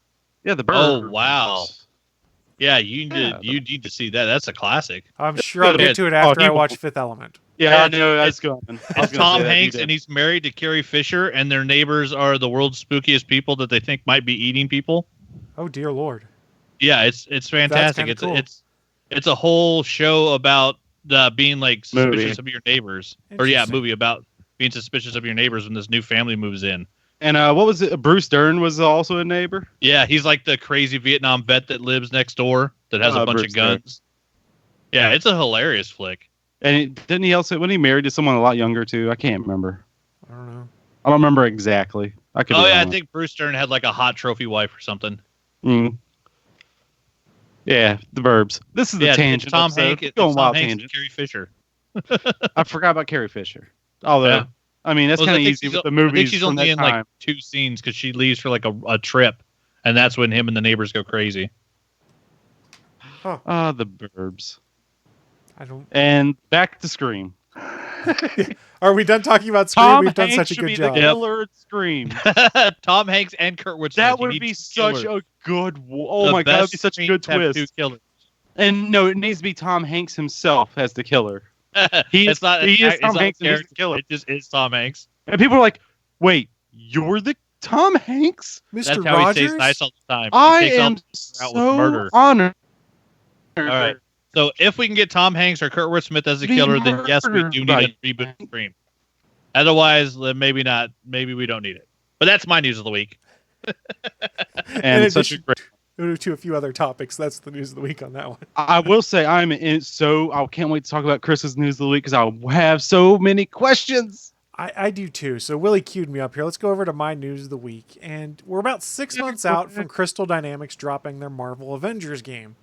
yeah, The Oh, Burbs. wow. Yeah, you need to see that. That's a classic. I'm sure I'll get to it after I watch Fifth Element. Yeah, I And know that's going. It's Tom Hanks, and he's married to Carrie Fisher, and their neighbors are the world's spookiest people that they think might be eating people. Oh dear Lord. Yeah, it's fantastic. kinda It's cool. it's a whole show about being like suspicious Movie. of your neighbors, or yeah, Interesting. movie about being suspicious of your neighbors when this new family moves in. And what was it? Bruce Dern was also a neighbor. Yeah, he's like the crazy Vietnam vet that lives next door that has a bunch Bruce of guns. Yeah, it's a hilarious flick. And didn't he also, when he married to someone a lot younger too? I can't remember. I don't know. I don't remember exactly. I could. Oh be yeah, I wrong. think Bruce Dern had like a hot trophy wife or something. Mm. Yeah, the verbs. This is the Yeah, tangent. Tom episode. Hanks, We're it's going Tom wild Hanks tangent. and Carrie Fisher. I forgot about Carrie Fisher. Although, Yeah. I mean, that's Well, kind I of think easy she's- with the I movies think she's from only that in time. like 2 scenes because she leaves for like a trip, and that's when him and the neighbors go crazy. The verbs. I don't. And back to Scream. Are we done talking about Scream? Tom We've done Hanks such a should good be job. the killer at Scream. Tom Hanks and Kurtwood Smith. That You would need be two such killers. a good. Oh The my god, that'd best be such a Screams good have twist. 2 killers. And no, it needs to be Tom Hanks himself as the killer. He It's not. is it's Tom not a Hanks and he's the character. killer. It just is Tom Hanks. And people are like, "Wait, you're the Tom Hanks?" That's Mr. how Rogers? he stays nice all the time. He I takes all am the people out with so murder. honored. All right. So if we can get Tom Hanks or Kurtwood Smith as the Be killer, then yes, we murdered do need by- a reboot of Scream. Otherwise, then maybe not. Maybe we don't need it. But that's my news of the week. And such a great. To a few other topics. That's the news of the week on that one. I will say I can't wait to talk about Chris's news of the week because I have so many questions. I do too. So Willie queued me up here. Let's go over to my news of the week. And we're about 6 months out from Crystal Dynamics dropping their Marvel Avengers game.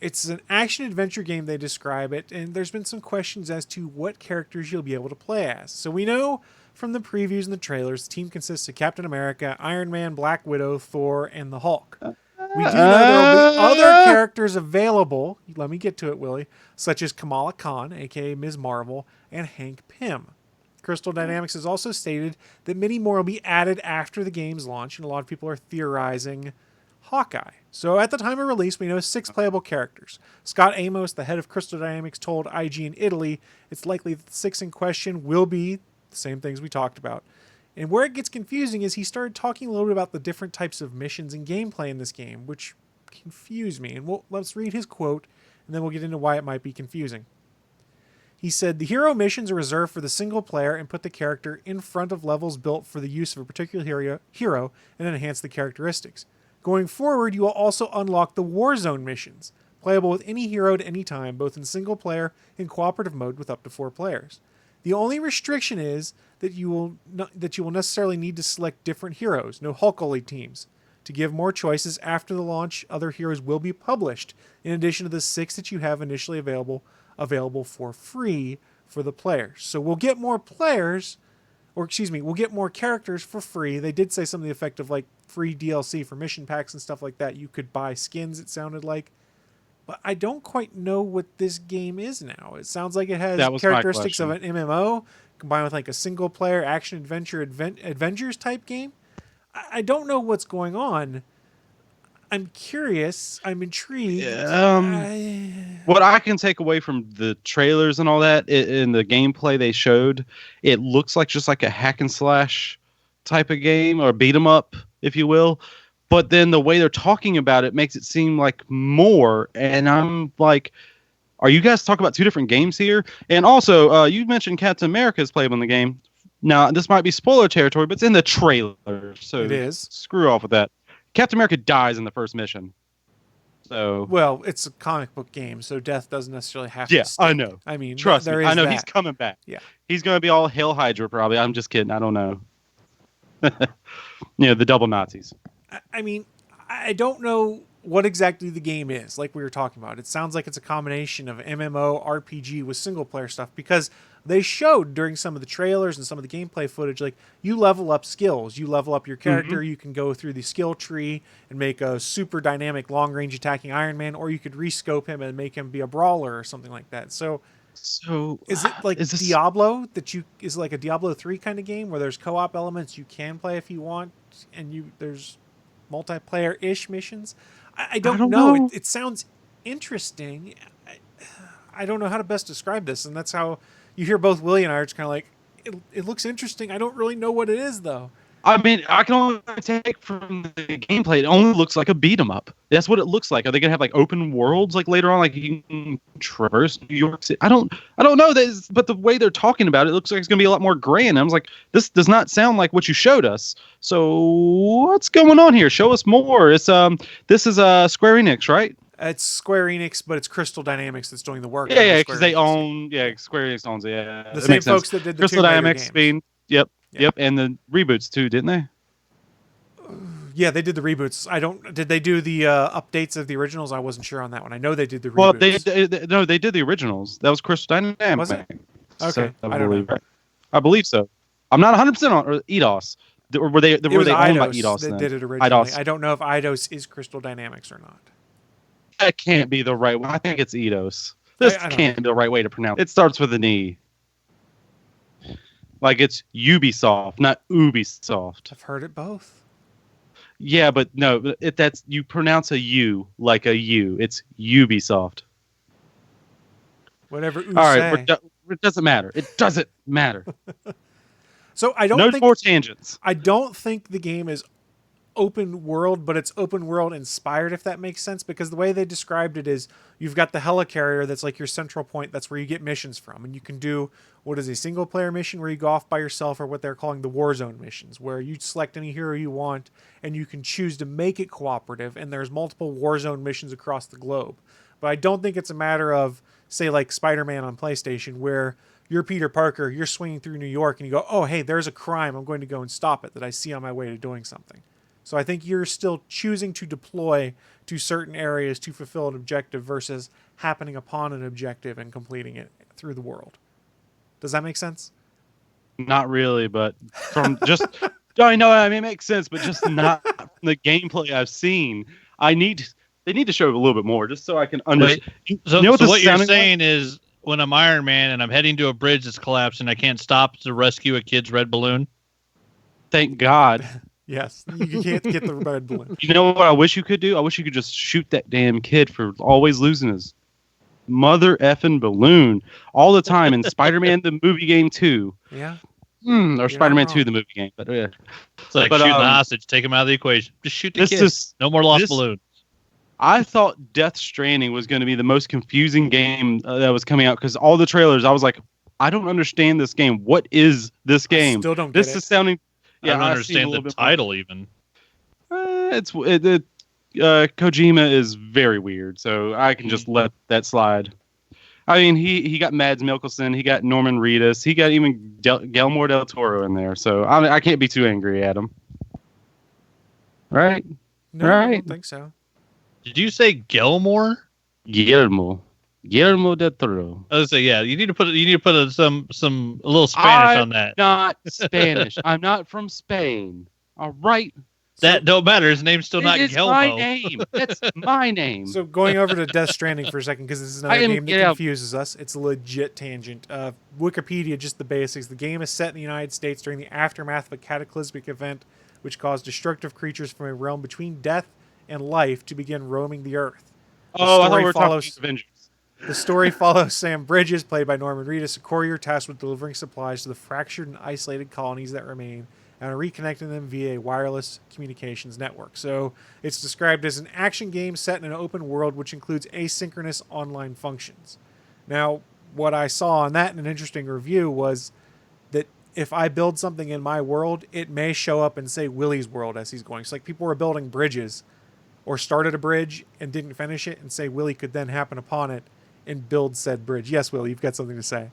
It's an action-adventure game, they describe it, and there's been some questions as to what characters you'll be able to play as. So we know from the previews and the trailers, the team consists of Captain America, Iron Man, Black Widow, Thor, and the Hulk. We do know there will be other characters available, let me get to it, Willie, such as Kamala Khan, aka Ms. Marvel, and Hank Pym. Crystal Dynamics has also stated that many more will be added after the game's launch, and a lot of people are theorizing Hawkeye. So at the time of release, we know 6 playable characters. Scott Amos, the head of Crystal Dynamics, told IGN Italy it's likely that the 6 in question will be the same things we talked about. And where it gets confusing is he started talking a little bit about the different types of missions and gameplay in this game, which confused me. And let's read his quote, and then we'll get into why it might be confusing. He said, "The hero missions are reserved for the single player and put the character in front of levels built for the use of a particular hero and enhance the characteristics. Going forward, you will also unlock the Warzone missions, playable with any hero at any time, both in single player and cooperative mode with up to 4 players. The only restriction is that you will necessarily need to select different heroes, no Hulk-only teams. To give more choices after the launch, other heroes will be published, in addition to the 6 that you have initially available for free for the players. So we'll get more players, we'll get more characters for free. They did say something to the effect of like free DLC for mission packs and stuff like that. You could buy skins, it sounded like. But I don't quite know what this game is now. It sounds like it has That was my characteristics of question. an MMO combined with like a single player action adventure Avengers type game. I don't know what's going on. I'm curious. I'm intrigued. What I can take away from the trailers and all that in the gameplay they showed, it looks like just like a hack and slash type of game or beat 'em up, if you will. But then the way they're talking about it makes it seem like more. And I'm like, are you guys talking about 2 different games here? And also, you mentioned Captain America is playable in the game. Now, this might be spoiler territory, but it's in the trailer. So It is. screw off with that. Captain America dies in the first mission. So Well, it's a comic book game, so death doesn't necessarily have yeah, to stay. I know. I mean, Trust there me. is I know that. he's coming back. Yeah. He's going to be all Hail Hydra probably. I'm just kidding. I don't know. The double Nazis. I mean, I don't know what exactly the game is, like we were talking about. It sounds like it's a combination of MMO, RPG with single player stuff because they showed during some of the trailers and some of the gameplay footage, like you level up skills, you level up your character, you can go through the skill tree and make a super dynamic long range attacking Iron Man, or you could rescope him and make him be a brawler or something like that. So is it like is this- Diablo is like a Diablo 3 kind of game where there's co-op elements you can play if you want, and there's multiplayer-ish missions? I don't know. know. It sounds interesting. I don't know how to best describe this, and that's how you hear both Willie and I are just kind of like, it looks interesting. I don't really know what it is, though. I mean, I can only take from the gameplay. It only looks like a beat 'em up. That's what it looks like. Are they gonna have like open worlds like later on, like you can traverse New York City? I don't know this, but the way they're talking about it, looks like it's gonna be a lot more grand. I was like, this does not sound like what you showed us. So what's going on here? Show us more. It's this is Square Enix, right? It's Square Enix, but it's Crystal Dynamics that's doing the work. Yeah, because they own. Yeah, Square Enix owns it. Yeah, the that same makes sense. folks that did the Crystal Tomb Raider Dynamics. games. Yep, and the reboots too, didn't they? Yeah, they did the reboots. Did they do the updates of the originals? I wasn't sure on that one. I know they did the reboots. Well, they did the originals. That was Crystal Dynamics. Was it? Okay, So, I don't know. I believe so. I'm not 100% on or EDOS. Or were they It was owned by Eidos EDOS that then? did it originally. Eidos. I don't know if Eidos is Crystal Dynamics or not. That can't be the right one. I think it's EDOS. This I don't can't be the right way to pronounce it. It starts with an E. Like it's Ubisoft, not Ubisoft. I've heard it both. Yeah, but no, that's you pronounce a U like a U. It's Ubisoft. Whatever. All right, it doesn't matter. It doesn't matter. So I don't No think more tangents. I don't think the game is open world, but it's open world inspired, if that makes sense, because the way they described it is you've got the helicarrier that's like your central point. That's where you get missions from, and you can do what is a single player mission where you go off by yourself, or what they're calling the Warzone missions, where you select any hero you want and you can choose to make it cooperative, and there's multiple Warzone missions across the globe. But I don't think it's a matter of, say, like Spider-Man on PlayStation, where you're Peter Parker, you're swinging through New York and you go, oh hey, there's a crime, I'm going to go and stop it that I see on my way to doing something. So I think you're still choosing to deploy to certain areas to fulfill an objective versus happening upon an objective and completing it through the world. Does that make sense? Not really, but from just I know. I mean, it makes sense, but just not from the gameplay I've seen. They need to show a little bit more, just so I can understand. So what you're saying is, when I'm Iron Man and I'm heading to a bridge that's collapsed and I can't stop to rescue a kid's red balloon? Thank God. Yes, you can't get the red balloon. You know what I wish you could do? I wish you could just shoot that damn kid for always losing his mother effing balloon all the time in Spider-Man the movie game 2. Yeah. Or Spider-Man 2 the movie game. But yeah. It's like shooting the hostage, take him out of the equation. Just shoot the kid. No more lost balloon. I thought Death Stranding was going to be the most confusing game that was coming out, because all the trailers, I was like, I don't understand this game. What is this game? I still don't get this it. is sounding. Yeah, I don't understand the title even. Kojima is very weird, so I can just let that slide. I mean, he got Mads Mikkelsen, he got Norman Reedus, he got even Guillermo del Toro in there, so I can't be too angry at him. Right? No, right? I don't think so. Did you say Gilmore? Guillermo del Toro. I was say, yeah. You need to put a little Spanish on that. Not Spanish. I'm not from Spain. All right. That don't matter. His name's still not It's Gilmo. my name. That's my name. So going over to Death Stranding for a second, because this is another game that confuses us. It's a legit tangent. Wikipedia, just the basics. The game is set in the United States during the aftermath of a cataclysmic event which caused destructive creatures from a realm between death and life to begin roaming the earth. I thought we were talking about Avengers. The story follows Sam Bridges, played by Norman Reedus, a courier tasked with delivering supplies to the fractured and isolated colonies that remain, and reconnecting them via a wireless communications network. So it's described as an action game set in an open world which includes asynchronous online functions. Now, what I saw on that in an interesting review was that if I build something in my world, it may show up and say Willie's world as he's going. So like people were building bridges or started a bridge and didn't finish it, and say Willie could then happen upon it and build said bridge. Yes, Willie, you've got something to say.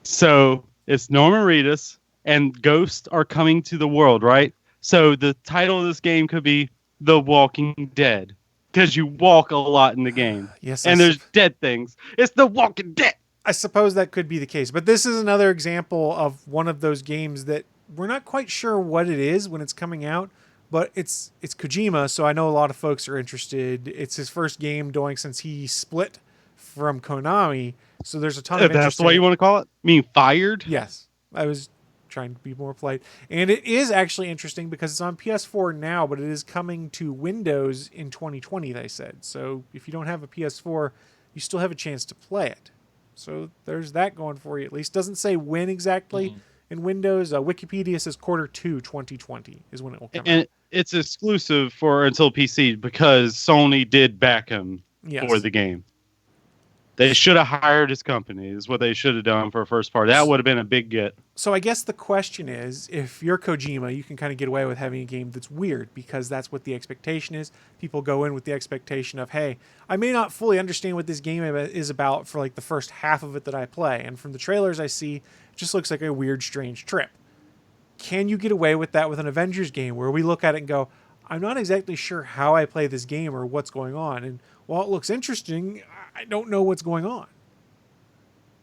So it's Norman Reedus and ghosts are coming to the world, right? So the title of this game could be The Walking Dead, because you walk a lot in the game. Yes, and there's dead things. It's The Walking Dead. I suppose that could be the case, but this is another example of one of those games that we're not quite sure what it is when it's coming out, but it's Kojima, so I know a lot of folks are interested. It's his first game doing since he split from Konami, so there's a ton of interest. That's the way you want to call it? I mean, fired? Yes. I was trying to be more polite. And it is actually interesting because it's on PS4 now, but it is coming to Windows in 2020, they said. So if you don't have a PS4, you still have a chance to play it. So there's that going for you at least. Doesn't say when exactly in Windows. Wikipedia says Q2 2020 is when it will come And out. it's exclusive for until PC because Sony did back him Yes. for the game. They should have hired his company, is what they should have done for a first part. That would have been a big get. So I guess the question is, if you're Kojima, you can kind of get away with having a game that's weird because that's what the expectation is. People go in with the expectation of, hey, I may not fully understand what this game is about for like the first half of it that I play. And from the trailers I see, it just looks like a weird, strange trip. Can you get away with that with an Avengers game where we look at it and go, I'm not exactly sure how I play this game or what's going on. And while it looks interesting, I don't know what's going on.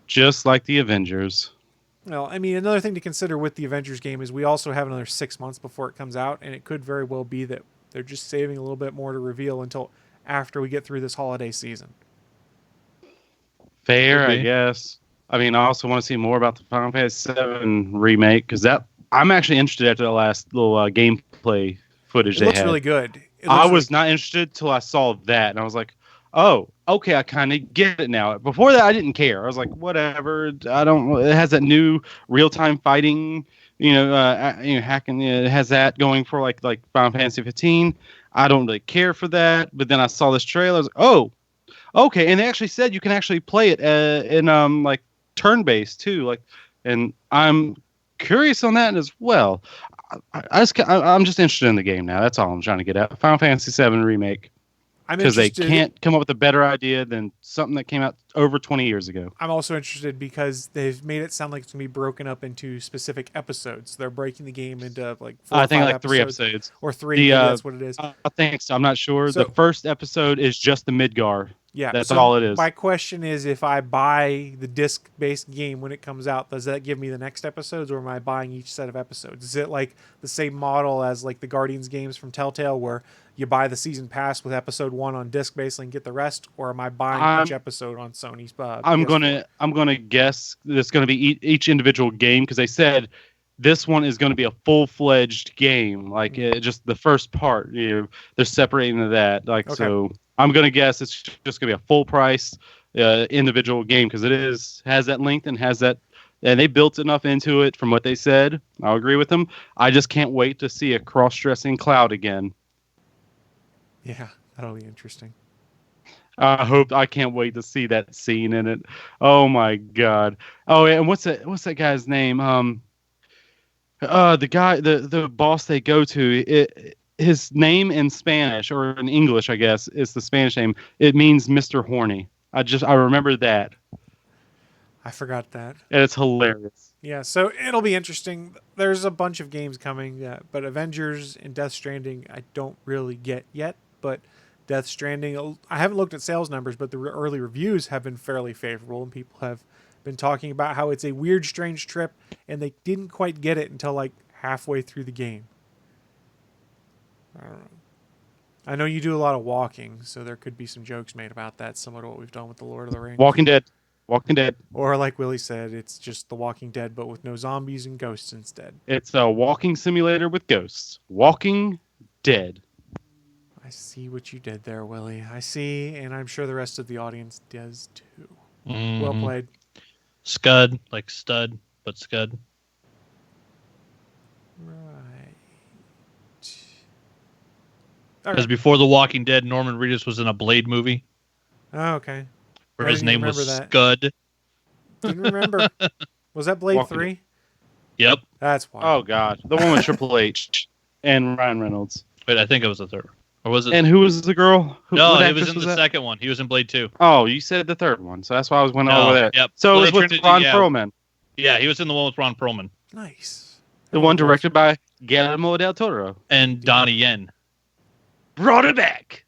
Just like the Avengers. Well, I mean, another thing to consider with the Avengers game is we also have another 6 months before it comes out, and it could very well be that they're just saving a little bit more to reveal until after we get through this holiday season. Fair, I guess. I mean, I also want to see more about the Final Fantasy VII remake because I'm actually interested after the last little gameplay footage It looks really good. I was not interested till I saw that, and I was like, oh, okay, I kind of get it now. Before that, I didn't care. I was like, whatever. I don't. It has that new real-time fighting, hacking. It has that going for like Final Fantasy 15. I don't really care for that. But then I saw this trailer. I was like, oh, okay. And they actually said you can actually play it in like turn-based too. And I'm curious on that as well. I'm just interested in the game now. That's all I'm trying to get at. Final Fantasy VII remake. Because they can't come up with a better idea than something that came out over 20 years ago. I'm also interested because they've made it sound like it's going to be broken up into specific episodes. They're breaking the game into like 4 or 5 like 3 episodes. Or 3, maybe that's what it is. I think so. I'm not sure. So, the first episode is just the Midgar. Yeah, that's all it is. My question is, if I buy the disc-based game when it comes out, does that give me the next episodes, or am I buying each set of episodes? Is it like the same model as like the Guardians games from Telltale, where you buy the season pass with episode 1 on disc basically and get the rest, or am I buying each episode on Sony's? I'm gonna guess that it's gonna be each individual game because they said this one is going to be a full-fledged game, like just the first part. They're separating that, so. I'm gonna guess it's just gonna be a full price individual game because has that length and has that, and they built enough into it from what they said. I'll agree with them. I just can't wait to see a cross-dressing Cloud again. Yeah, that'll be interesting. I can't wait to see that scene in it. Oh my god. Oh, and what's that guy's name? The guy, the boss they go to. His name in Spanish, or in English, I guess, is the Spanish name. It means Mr. Horny. I remember that. I forgot that. And it's hilarious. Yeah, so it'll be interesting. There's a bunch of games coming, but Avengers and Death Stranding, I don't really get yet. But Death Stranding, I haven't looked at sales numbers, but the early reviews have been fairly favorable, and people have been talking about how it's a weird, strange trip, and they didn't quite get it until like halfway through the game. I don't know. I know you do a lot of walking, so there could be some jokes made about that, similar to what we've done with The Lord of the Rings. Walking Dead. Or like Willie said, it's just The Walking Dead, but with no zombies and ghosts instead. It's a walking simulator with ghosts. Walking Dead. I see what you did there, Willie. I see, and I'm sure the rest of the audience does too. Mm-hmm. Well played. Scud, like stud, but Scud. Right. Because before The Walking Dead, Norman Reedus was in a Blade movie. Oh, okay. Where his name was that. Scud. Didn't remember. Was that Blade 3? Yep. That's why. Oh, God. The one with Triple H and Ryan Reynolds. Wait, I think it was the third. Or was it? And who was the girl? No, he was in the second one. He was in Blade 2. Oh, you said the third one. So that's why I went over there. Yep. So it was with Ron Perlman. Yeah, he was in the one with Ron Perlman. Nice. The one directed by Guillermo del Toro. And Donnie Yen. Brought it back.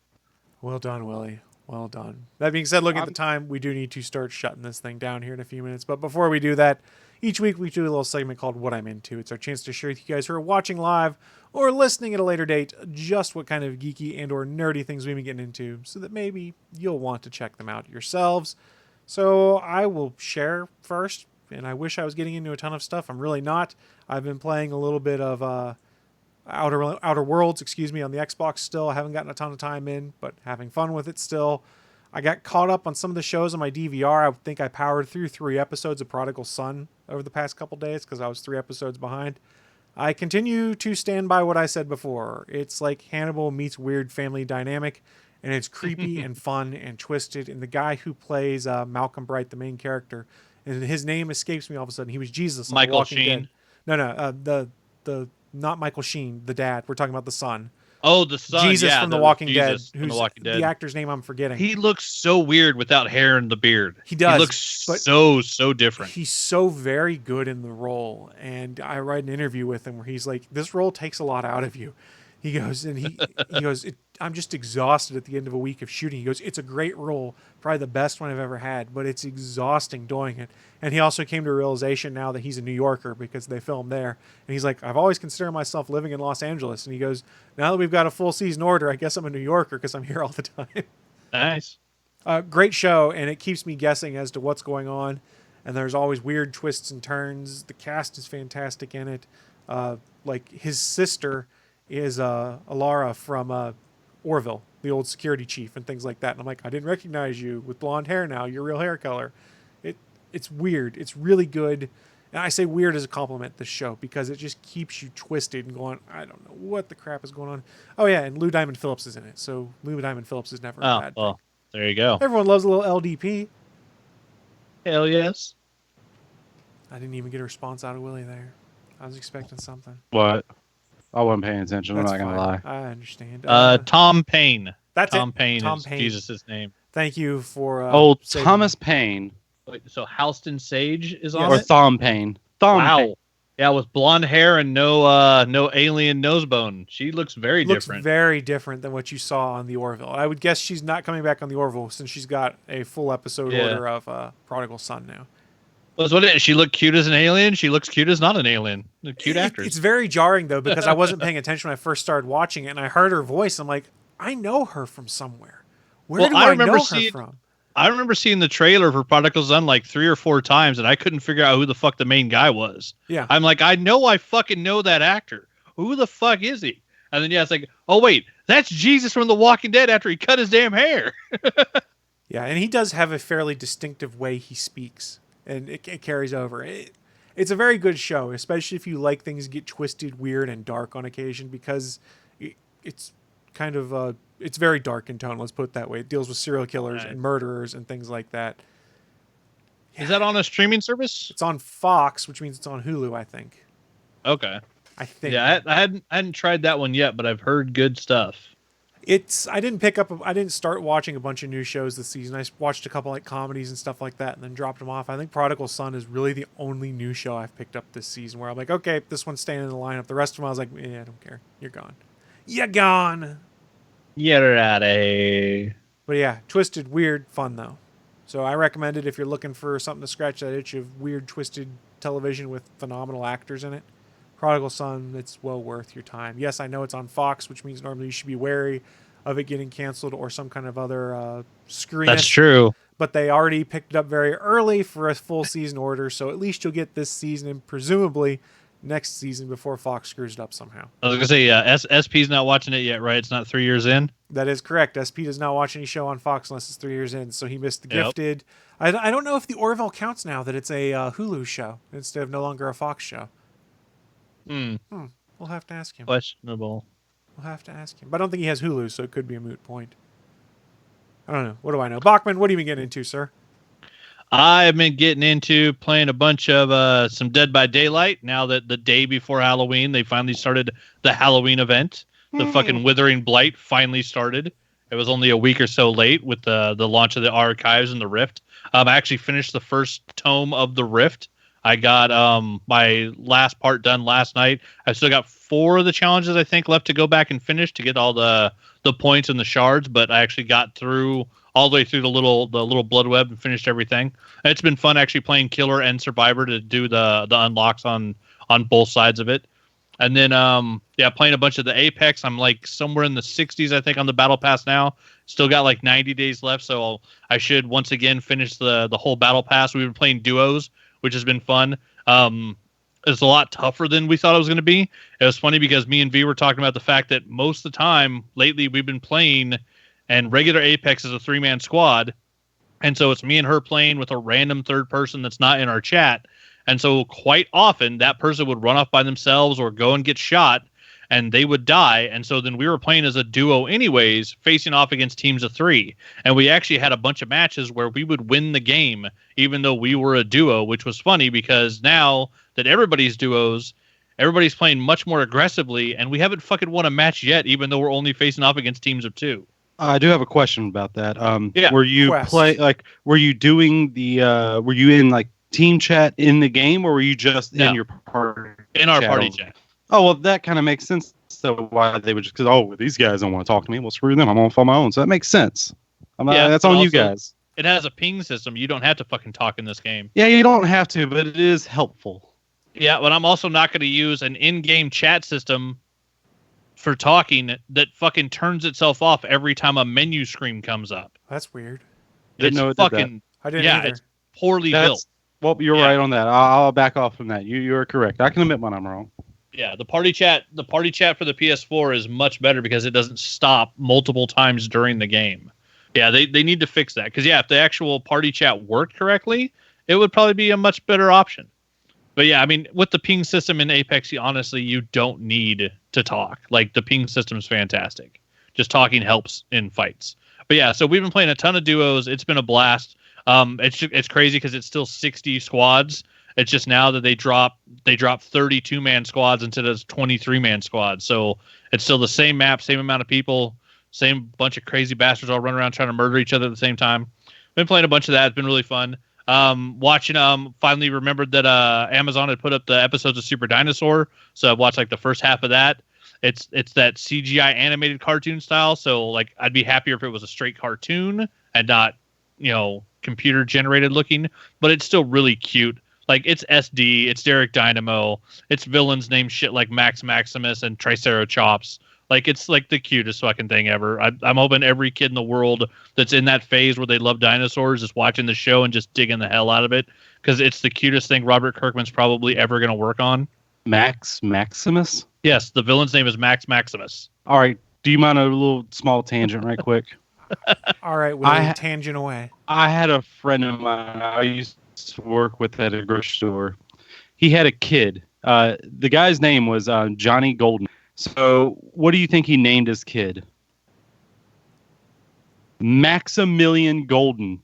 Well done, Willie. Well done. That being said, looking at the time, we do need to start shutting this thing down here in a few minutes. But before we do that, each week we do a little segment called What I'm Into. It's our chance to share with you guys who are watching live or listening at a later date just what kind of geeky and or nerdy things we've been getting into so that maybe you'll want to check them out yourselves. So I will share first, and I wish I was getting into a ton of stuff. I'm really not. I've been playing a little bit of Outer Worlds, on the Xbox still. I haven't gotten a ton of time in, but having fun with it still. I got caught up on some of the shows on my DVR. I think I powered through 3 episodes of Prodigal Son over the past couple days because I was 3 episodes behind. I continue to stand by what I said before. It's like Hannibal meets Weird Family Dynamic, and it's creepy and fun and twisted. And the guy who plays Malcolm Bright, the main character, and his name escapes me all of a sudden. He was Jesus on The Michael Walking Sheen. Dead. No, the not Michael Sheen, the dad. We're talking about the son. Oh, the son. Jesus yeah, from The Walking Jesus Dead. from Who's The Walking Dead. the actor's name I'm forgetting. He looks so weird without hair and the beard. He does. He looks but so different. He's so very good in the role. And I read an interview with him where he's like, this role takes a lot out of you. He goes, and he goes, I'm just exhausted at the end of a week of shooting. He goes, it's a great role, probably the best one I've ever had, but it's exhausting doing it. And he also came to a realization now that he's a New Yorker because they filmed there. And he's like, I've always considered myself living in Los Angeles. And he goes, now that we've got a full season order, I guess I'm a New Yorker because I'm here all the time. Nice. Great show, and it keeps me guessing as to what's going on. And there's always weird twists and turns. The cast is fantastic in it. Like his sister is Alara from Orville, the old security chief, and things like that. And I'm like, I didn't recognize you with blonde hair now. Your real hair color. It's weird. It's really good. And I say weird as a compliment, this show, because it just keeps you twisted and going, I don't know what the crap is going on. Oh, yeah, and Lou Diamond Phillips is in it. So Lou Diamond Phillips is never a bad thing. Well, there you go. Everyone loves a little LDP. Hell yes. I didn't even get a response out of Willie there. I was expecting something. What? I wasn't paying attention. That's I'm not going to lie. I understand. Tom Paine. That's Tom it. Paine Tom is Paine. Jesus' name. Thank you for saving Thomas me. Paine. Wait, so Halston Sage is Yes. on Or it? Thom Paine. Thom Wow. Paine. Yeah, with blonde hair and no alien nose bone. She looks very Looks different. very different than what you saw on the Orville. I would guess she's not coming back on the Orville since she's got a full episode Yeah. order of Prodigal Son now. That's what it is. She looked cute as an alien. She looks cute as not an alien. They're cute It's actors. very jarring though because I wasn't paying attention when I first started watching it, and I heard her voice. I'm like, I know her from somewhere. Where Well, do I I remember know seeing- her from? I remember seeing the trailer for Prodigal Son like 3 or 4 times, and I couldn't figure out who the fuck the main guy was. Yeah. I'm like, I fucking know that actor. Who the fuck is he? And then it's like, oh wait, that's Jesus from The Walking Dead after he cut his damn hair. Yeah, and he does have a fairly distinctive way he speaks, and it carries over. It's a very good show, especially if you like things get twisted, weird, and dark on occasion, because it's kind of it's very dark in tone. Let's put it that way. It deals with serial killers Right. and murderers and things like that. Is that on a streaming service? It's on Fox, which means it's on Hulu, I think. Okay. I think. Yeah, I hadn't tried that one yet, but I've heard good stuff. I didn't start watching a bunch of new shows this season. I watched a couple like comedies and stuff like that and then dropped them off. I think Prodigal Son is really the only new show I've picked up this season where I'm like, okay, this one's staying in the lineup. The rest of them I was like, I don't care. You're gone. You're gone. You're at a. But yeah, twisted, weird, fun though. So I recommend it if you're looking for something to scratch that itch of weird, twisted television with phenomenal actors in it. Prodigal Son, it's well worth your time. Yes, I know it's on Fox, which means normally you should be wary of it getting canceled or some kind of other screwiness. That's true. But they already picked it up very early for a full season order, so at least you'll get this season and presumably next season before Fox screws it up somehow. I was gonna say, SP's not watching it yet, right? It's not 3 years in. That is correct. SP does not watch any show on Fox unless it's 3 years in, so he missed The Yep. Gifted. I don't know if the Orville counts now that it's a Hulu show instead of no longer a Fox show. We'll have to ask him. Questionable. We'll have to ask him. But I don't think he has Hulu, so it could be a moot point. I don't know. What do I know? Bachman, what have you been getting into, sir? I've been getting into playing a bunch of some Dead by Daylight. Now that the day before Halloween, they finally started the Halloween event. The fucking Withering Blight finally started. It was only a week or so late with the launch of the archives and the Rift. I actually finished the first tome of the Rift. I got my last part done last night. I've still got 4 of the challenges I think left to go back and finish to get all the points and the shards, but I actually got through all the way through the little blood web and finished everything. And it's been fun actually playing Killer and Survivor to do the unlocks on both sides of it. And then playing a bunch of the Apex. I'm like somewhere in the 60s I think on the Battle Pass now. Still got like 90 days left, so I should once again finish the whole Battle Pass. We've been playing duos, which has been fun. It's a lot tougher than we thought it was going to be. It was funny because me and V were talking about the fact that most of the time lately we've been playing and regular Apex is a 3-man squad. And so it's me and her playing with a random third person that's not in our chat. And so quite often that person would run off by themselves or go and get shot and they would die. And so then we were playing as a duo anyways, facing off against teams of 3. And we actually had a bunch of matches where we would win the game, even though we were a duo, which was funny because now that everybody's duos, everybody's playing much more aggressively. And we haven't fucking won a match yet, even though we're only facing off against teams of 2. I do have a question about that. Yeah. Were you were you doing the were you in like team chat in the game, or were you just in your party? In our party chat. Oh well, that kind of makes sense. So why they would just because these guys don't want to talk to me. Well, screw them. I'm on my own. So that makes sense. That's on you guys. It has a ping system. You don't have to fucking talk in this game. Yeah, you don't have to, but it is helpful. Yeah, but I'm also not going to use an in-game chat system for talking that fucking turns itself off every time a menu screen comes up. That's weird. Didn't know it did that. I didn't either. It's poorly built. Well, you're right on that. I'll back off from that. You're correct. I can admit when I'm wrong. Yeah, the party chat for the PS4 is much better because it doesn't stop multiple times during the game. Yeah, they need to fix that because if the actual party chat worked correctly, it would probably be a much better option. But yeah, I mean, with the ping system in Apex, honestly, you don't need to talk. Like, the ping system's fantastic. Just talking helps in fights. But yeah, so we've been playing a ton of duos. It's been a blast. It's crazy because it's still 60 squads. It's just now that they drop 32-man squads instead of 23-man squads. So it's still the same map, same amount of people, same bunch of crazy bastards all running around trying to murder each other at the same time. Been playing a bunch of that. It's been really fun. Watching finally remembered that Amazon had put up the episodes of Super Dinosaur, so I watched like the first half of that. It's that CGI animated cartoon style, so like I'd be happier if it was a straight cartoon and not computer generated looking, but it's still really cute. Like, it's SD, it's Derek Dynamo, it's villains named shit like Max Maximus and Triceratops. Like, it's like the cutest fucking thing ever. I'm hoping every kid in the world that's in that phase where they love dinosaurs is watching the show and just digging the hell out of it, because it's the cutest thing Robert Kirkman's probably ever going to work on. Max Maximus? Yes, the villain's name is Max Maximus. All right. Do you mind a little small tangent right quick? All right, we'll tangent away. I had a friend of mine I used to work with at a grocery store. He had a kid. The guy's name was Johnny Golden. So what do you think he named his kid? Maximilian Golden.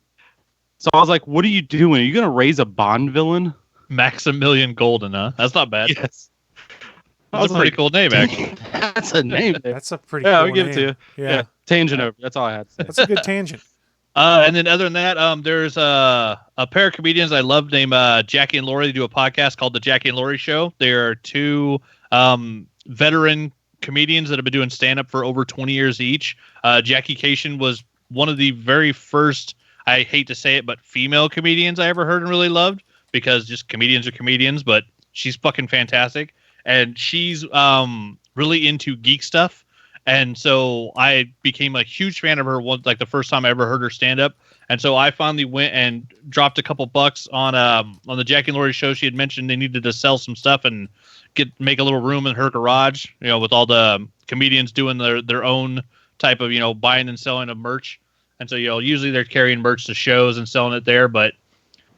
So I was like, what are you doing? Are you going to raise a Bond villain? Maximilian Golden, huh? That's not bad. Yes. That's a pretty cool name, actually. That's a name. That's a pretty cool I'll name. give it to you. Yeah. Tangent over. That's all I had to say. That's a good tangent. And then other than that, there's a pair of comedians I love named Jackie and Laurie. They do a podcast called The Jackie and Laurie Show. They're two veteran comedians that have been doing stand-up for over 20 years each. Jackie Cation was one of the very first, I hate to say it, but female comedians I ever heard and really loved, because just comedians are comedians, but she's fucking fantastic. And she's really into geek stuff. And so I became a huge fan of her like the first time I ever heard her stand up. And so I finally went and dropped a couple bucks on the Jackie and Laurie Show. She had mentioned they needed to sell some stuff and make a little room in her garage, with all the comedians doing their own type of, buying and selling of merch. And so, usually they're carrying merch to shows and selling it there, but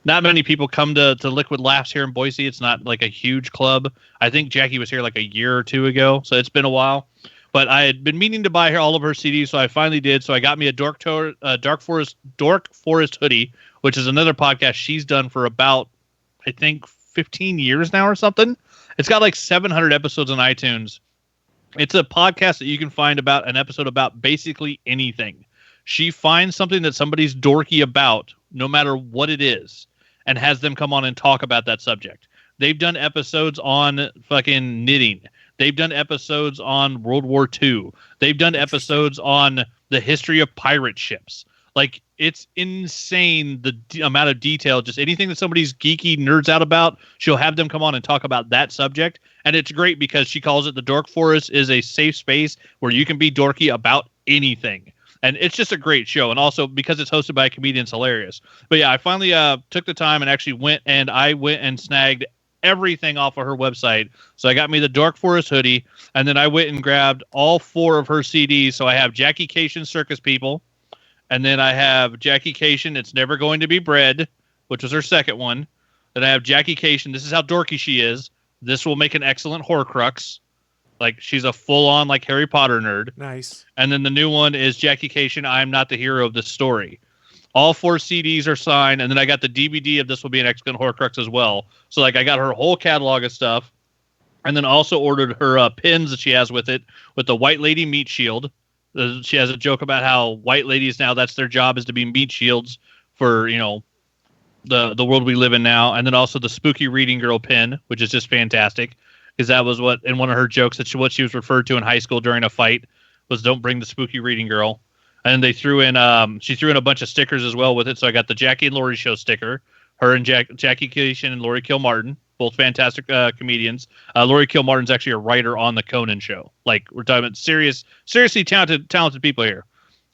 not many people come to Liquid Laughs here in Boise. It's not like a huge club. I think Jackie was here like a year or two ago, so it's been a while. But I had been meaning to buy her all of her CDs, so I finally did. So I got me a Dark Forest hoodie, which is another podcast she's done for about, I think, 15 years now or something. It's got like 700 episodes on iTunes. It's a podcast that you can find about an episode about basically anything. She finds something that somebody's dorky about, no matter what it is, and has them come on and talk about that subject. They've done episodes on fucking knitting. They've done episodes on World War II. They've done episodes on the history of pirate ships. Like, it's insane the amount of detail. Just anything that somebody's geeky nerds out about, she'll have them come on and talk about that subject. And it's great because she calls it the Dork Forest is a safe space where you can be dorky about anything. And it's just a great show. And also, because it's hosted by a comedian, it's hilarious. But yeah, I finally took the time and actually went and snagged everything off of her website. So I got me the Dark Forest hoodie, and then I went and grabbed all 4 of her CDs. So I have Jackie Cation Circus People, and then I have Jackie Cation It's Never Going to Be Bread, which was her second one. Then I have Jackie Cation This Is How Dorky She Is. This will make an excellent Horcrux. Like, she's a full-on, like, Harry Potter nerd. Nice. And then the new one is Jackie Cation I Am Not the Hero of the Story. All 4 CDs are signed, and then I got the DVD of This Will Be an Excellent Horcrux as well. So, like, I got her whole catalog of stuff, and then also ordered her pins that she has with it, with the White Lady Meat Shield. She has a joke about how white ladies now, that's their job, is to be meat shields for, you know, the world we live in now. And then also the Spooky Reading Girl pin, which is just fantastic. Because that was what, in one of her jokes, what she was referred to in high school during a fight was "Don't bring the spooky reading girl." And they threw in, she threw in a bunch of stickers as well with it. So I got the Jackie and Laurie show sticker, her and Jackie Cation and Laurie Kilmartin, both fantastic comedians. Laurie Kilmartin's actually a writer on the Conan show. Like, we're talking about seriously talented people here.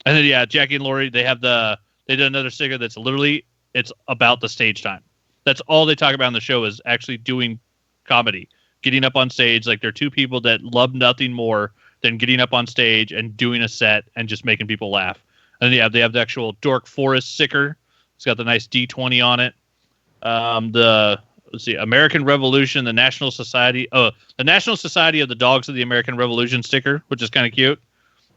And then yeah, Jackie and Laurie, they did another sticker that's literally, it's about the stage time. That's all they talk about in the show, is actually doing comedy. Getting up on stage. Like, they're 2 people that love nothing more than getting up on stage and doing a set and just making people laugh. And they have the actual Dork Forest sticker. It's got the nice D20 on it. Let's see, American Revolution, the National Society of the Dogs of the American Revolution sticker, which is kind of cute.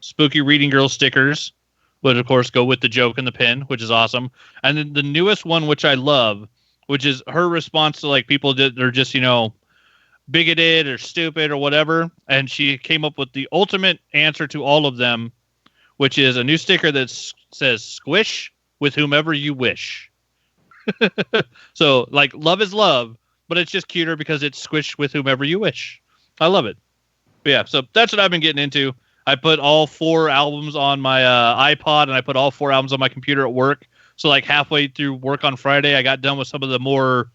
Spooky Reading Girl stickers, which of course go with the joke and the pin, which is awesome. And then the newest one, which I love, which is her response to, like, people that are just, you know, bigoted or stupid or whatever, and she came up with the ultimate answer to all of them, which is a new sticker that says "Squish with whomever you wish." So, like, love is love, but it's just cuter because it's "Squish with whomever you wish." I love it. But yeah, so that's what I've been getting into. I put all 4 albums on my iPod, and I put all 4 albums on my computer at work. So, like, halfway through work on Friday, I got done with some of the more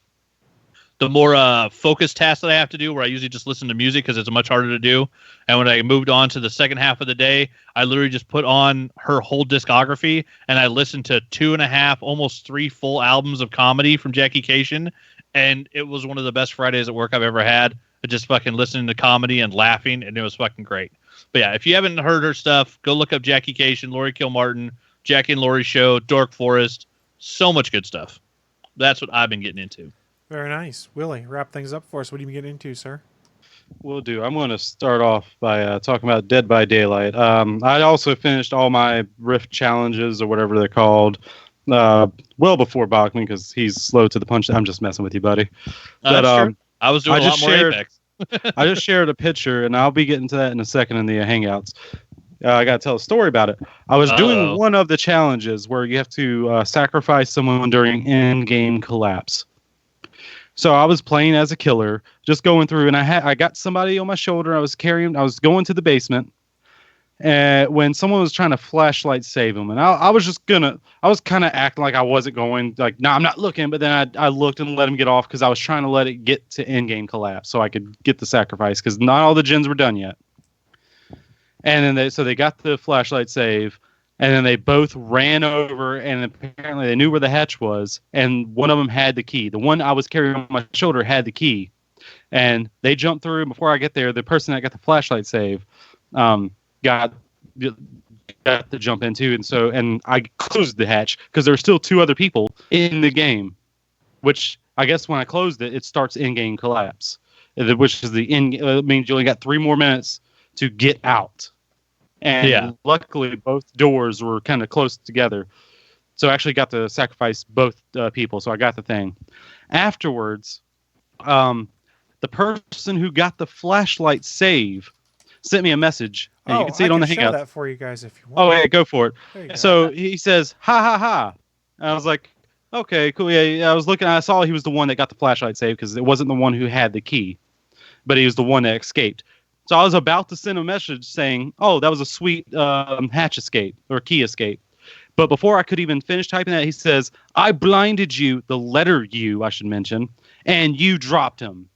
focused tasks that I have to do, where I usually just listen to music because it's much harder to do. And when I moved on to the second half of the day, I literally just put on her whole discography, and I listened to 2.5, almost 3 full albums of comedy from Jackie Cation. And it was one of the best Fridays at work I've ever had. Just fucking listening to comedy and laughing, and it was fucking great. But yeah, if you haven't heard her stuff, go look up Jackie Cation, Laurie Kilmartin, Jackie and Laurie Show, Dork Forest. So much good stuff. That's what I've been getting into. Very nice. Willie, wrap things up for us. What do you get into, sir? Will do. I'm going to start off by talking about Dead by Daylight. I also finished all my Rift challenges, or whatever they're called, well before Bachman, because he's slow to the punch. I'm just messing with you, buddy. But I was doing a lot more Apex. I just shared a picture, and I'll be getting to that in a second in the Hangouts. I got to tell a story about it. I was doing one of the challenges where you have to sacrifice someone during in-game collapse. So I was playing as a killer, just going through, and I got somebody on my shoulder. I was going to the basement, and when someone was trying to flashlight save him, and I was kind of acting like I wasn't going, like, no, I'm not looking. But then I looked and let him get off, because I was trying to let it get to in-game collapse so I could get the sacrifice, because not all the gens were done yet. And then they got the flashlight save. And then they both ran over, and apparently they knew where the hatch was, and one of them had the key. The one I was carrying on my shoulder had the key. And they jumped through, and before I get there, the person that got the flashlight save got to jump into. And I closed the hatch, because there were still 2 other people in the game, which I guess when I closed it, it starts in-game collapse, which is means you only got 3 more minutes to get out. And luckily, both doors were kind of close together. So I actually got to sacrifice both people. So I got the thing. Afterwards, the person who got the flashlight save sent me a message. And you can see it on the Hangout. I can show that for you guys if you want. Oh, yeah, go for it. Go. So he says, ha, ha, ha. And I was like, okay, cool. Yeah, I was looking. I saw he was the one that got the flashlight save, because it wasn't the one who had the key. But he was the one that escaped. So I was about to send a message saying, oh, that was a sweet hatch escape, or key escape. But before I could even finish typing that, he says, I blinded you, the letter U, I should mention, and you dropped him.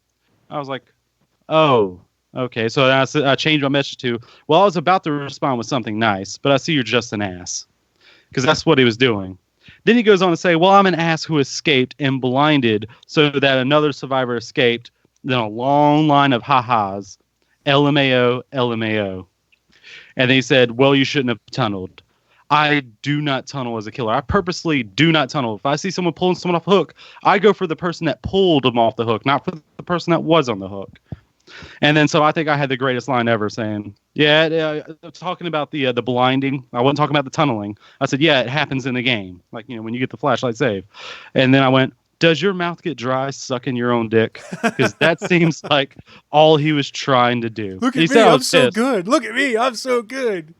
I was like, oh, okay. So I changed my message to, well, I was about to respond with something nice, but I see you're just an ass. Because that's what he was doing. Then he goes on to say, well, I'm an ass who escaped and blinded so that another survivor escaped. Then a long line of ha-has. LMAO, LMAO. And then he said, well, you shouldn't have tunneled. I do not tunnel as a killer. I purposely do not tunnel. If I see someone pulling someone off a hook, I go for the person that pulled them off the hook, not for the person that was on the hook. And then so I think I had the greatest line ever saying, talking about the blinding. I wasn't talking about the tunneling. I said, yeah, it happens in the game. Like, when you get the flashlight save. And then I went, does your mouth get dry sucking your own dick? Because that seems like all he was trying to do. Look at me, I'm so good. Look at me, I'm so good.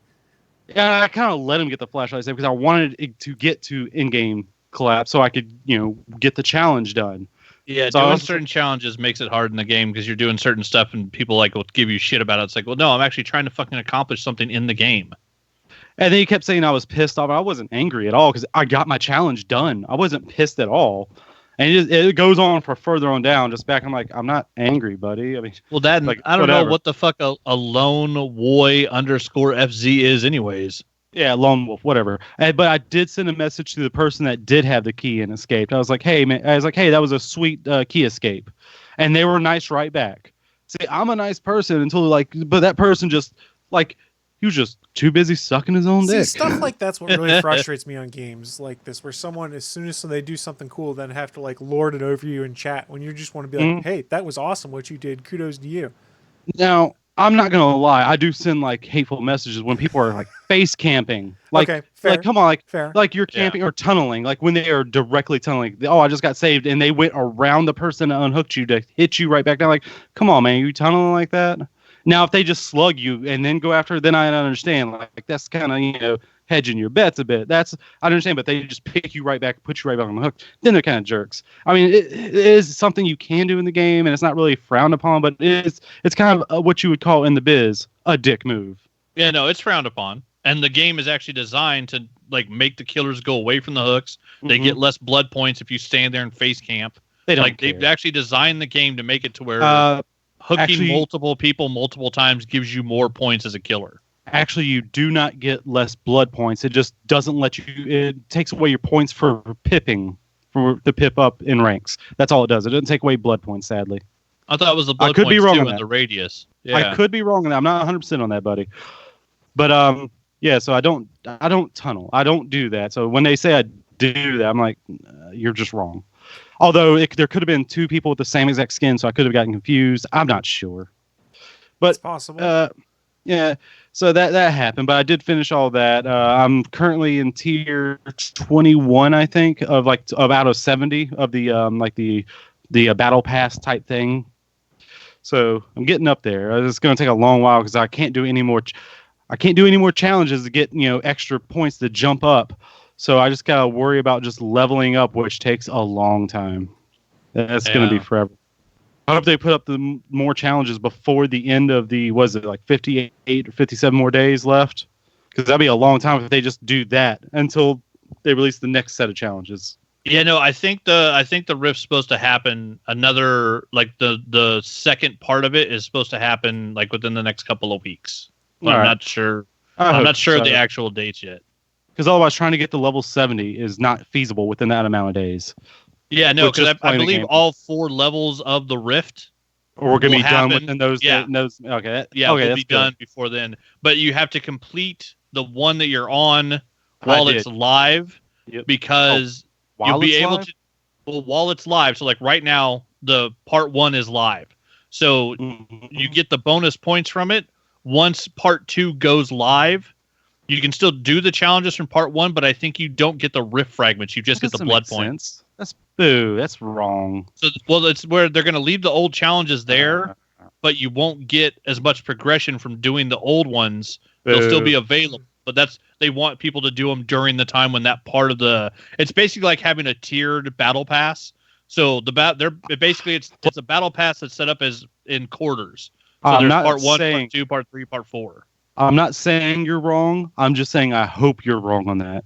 Yeah, I kind of let him get the flashlight save because I wanted it to get to in-game collapse so I could, get the challenge done. Yeah, so doing certain challenges makes it hard in the game because you're doing certain stuff and people will give you shit about it. It's like, well, no, I'm actually trying to fucking accomplish something in the game. And then he kept saying I was pissed off. I wasn't angry at all because I got my challenge done. I wasn't pissed at all. And it goes on for further on down. Just back, I'm like, I'm not angry, buddy. I mean, well, Dad, I don't know what the fuck a lone woy _FZ is, anyways. Yeah, lone wolf, whatever. But I did send a message to the person that did have the key and escaped. I was like, hey, man. I was like, hey, that was a sweet key escape, and they were nice right back. See, I'm a nice person until but that person just he was just too busy sucking his own dick. Stuff like that's what really frustrates me on games like this, where someone, as soon as they do something cool, then have to lord it over you in chat when you just want to be like, hey, that was awesome what you did. Kudos to you. Now, I'm not gonna lie, I do send hateful messages when people are face camping. Okay, fair. Come on, fair. You're camping or tunneling, when they are directly tunneling. Oh, I just got saved, and they went around the person that unhooked you to hit you right back down. Come on, man, you tunneling like that? Now, if they just slug you and then go after, then I understand. That's kind of hedging your bets a bit. I understand, but they just pick you right back, put you right back on the hook. Then they're kind of jerks. I mean, it is something you can do in the game, and it's not really frowned upon, but it's kind of what you would call in the biz a dick move. Yeah, no, it's frowned upon, and the game is actually designed to make the killers go away from the hooks. They get less blood points if you stand there and face camp. They don't care. They've actually designed the game to make it to where hooking multiple people multiple times gives you more points as a killer. Actually, you do not get less blood points. It just doesn't let you. It takes away your points for pipping, for the pip up in ranks. That's all it does. It doesn't take away blood points, sadly. I thought it was the blood I could points be wrong too on in that. the radius. Yeah. I could be wrong on that. I'm not 100% on that, buddy. But yeah. So I don't tunnel. I don't do that. So when they say I do that, I'm like, you're just wrong. Although there could have been two people with the same exact skin, so I could have gotten confused. I'm not sure. But it's possible. Yeah. So that happened, but I did finish all that. I'm currently in tier 21, I think, of out of 70 of the battle pass type thing. So I'm getting up there. It's going to take a long while because I can't do any more. I can't do any more challenges to get extra points to jump up. So I just gotta worry about just leveling up, which takes a long time. That's gonna be forever. I hope they put up the more challenges before the end of 58 or 57 more days left? Because that'd be a long time if they just do that until they release the next set of challenges. Yeah, no, I think the rift's supposed to happen another the second part of it is supposed to happen within the next couple of weeks. But I'm not sure. I'm not sure of the actual dates yet. Because otherwise, trying to get to level 70 is not feasible within that amount of days. Yeah, no, because I believe all 4 levels of the rift we're going to be done within those. Yeah. Okay. We'll be done before then. But you have to complete the one that you're on while it's live, because you'll be able to. Well, while it's live, so right now, the part 1 is live, so you get the bonus points from it. Once part 2 goes live, you can still do the challenges from part 1, but I think you don't get the rift fragments. You just get the blood points. That's boo. That's wrong. So, it's where they're going to leave the old challenges there, but you won't get as much progression from doing the old ones. They'll still be available, but they want people to do them during the time when that part of it's basically like having a tiered battle pass. So it's a battle pass that's set up as in quarters. So there's part 1, part 2, part 3, part 4. I'm not saying you're wrong. I'm just saying I hope you're wrong on that.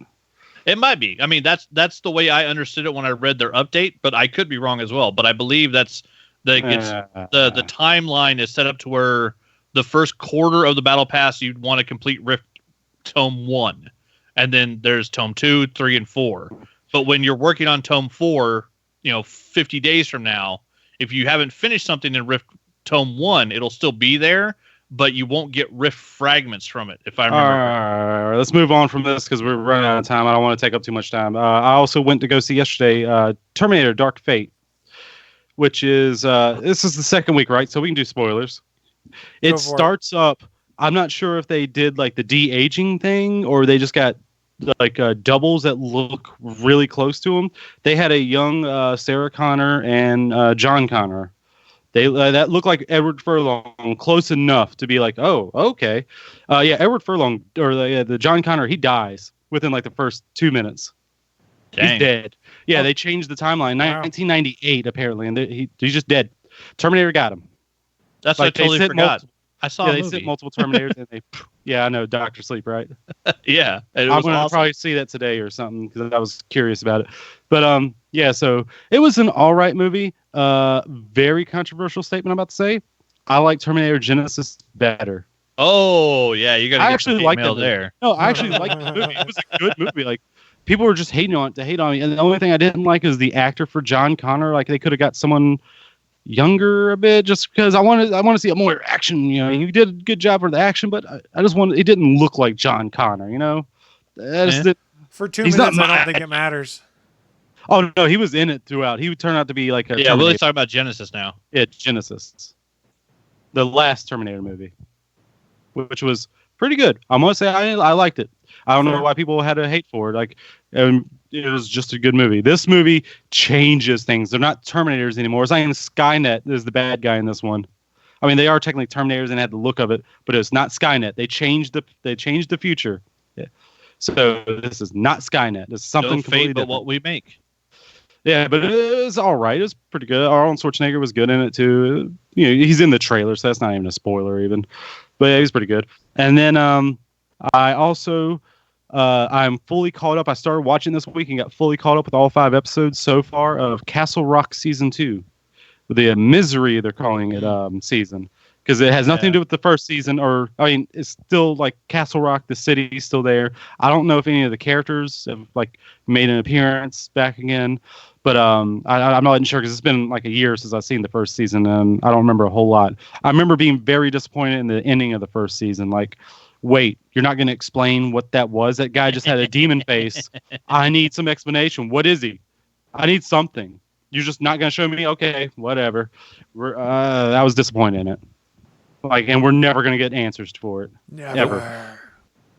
It might be. I mean, that's the way I understood it when I read their update, but I could be wrong as well. But I believe that's the timeline is set up to where the first quarter of the battle pass you'd want to complete Rift Tome 1, and then there's Tome 2, 3, and 4. But when you're working on tome 4, 50 days from now, if you haven't finished something in Rift tome 1, it'll still be there, but you won't get Rift fragments from it, if I remember. All right, let's move on from this because we're running out of time. I don't want to take up too much time. I also went to go see yesterday Terminator Dark Fate, which is this is the second week, right? So we can do spoilers. It starts up. I'm not sure if they did like the de-aging thing or they just got like doubles that look really close to them. They had a young Sarah Connor and John Connor. They that looked like Edward Furlong, close enough to be like, oh, okay, yeah, Edward Furlong or the John Connor, he dies within like the first 2 minutes. Dang. He's dead. Yeah, they changed the timeline. Wow. 1998 apparently, and he's just dead. Terminator got him. That's what I totally forgot. I saw a they movie. sent multiple Terminators, and they, yeah, I know, Doctor Sleep, right? Yeah, and I'm gonna probably see that today or something because I was curious about it. But yeah, so it was an all right movie. Very controversial statement I'm about to say. I like Terminator Genesis better. Oh yeah, you got. I actually like that there. No, I actually liked the movie. It was a good movie. Like people were just hating on it to hate on me, and the only thing I didn't like is the actor for John Connor. Like they could have got someone younger a bit, just because I want to see more action. He did a good job for the action, but I just wanted. It didn't look like John Connor. For 2 minutes, I don't think it matters. Oh no, he was in it throughout. He would turn out to be like a yeah. Willie's talking about Genesis now. Yeah, Genesis, the last Terminator movie, which was pretty good. I'm gonna say I liked it. I don't know why people had a hate for it. Like, it was just a good movie. This movie changes things. They're not Terminators anymore. It's not even Skynet is the bad guy in this one. I mean, they are technically Terminators and had the look of it, but it's not Skynet. They changed the future. Yeah. So this is not Skynet. This is something no completely fate but different. what we make. Yeah, but it was all right. It was pretty good. Arnold Schwarzenegger was good in it too. He's in the trailer, so that's not even a spoiler even. But yeah, he's pretty good. And then I also I'm fully caught up. I started watching this week and got fully caught up with all 5 episodes so far of Castle Rock season 2, the Misery they're calling it season, because it has nothing to do with the first season. Or I mean, it's still like Castle Rock, the city's still there. I don't know if any of the characters have like made an appearance back again. But I'm not even sure because it's been like a year since I've seen the first season, and I don't remember a whole lot. I remember being very disappointed in the ending of the first season. Like, wait, you're not going to explain what that was? That guy just had a demon face. I need some explanation. What is he? I need something. You're just not going to show me? Okay, whatever. I was disappointed in it. Like, and we're never going to get answers for it. Never. Ever.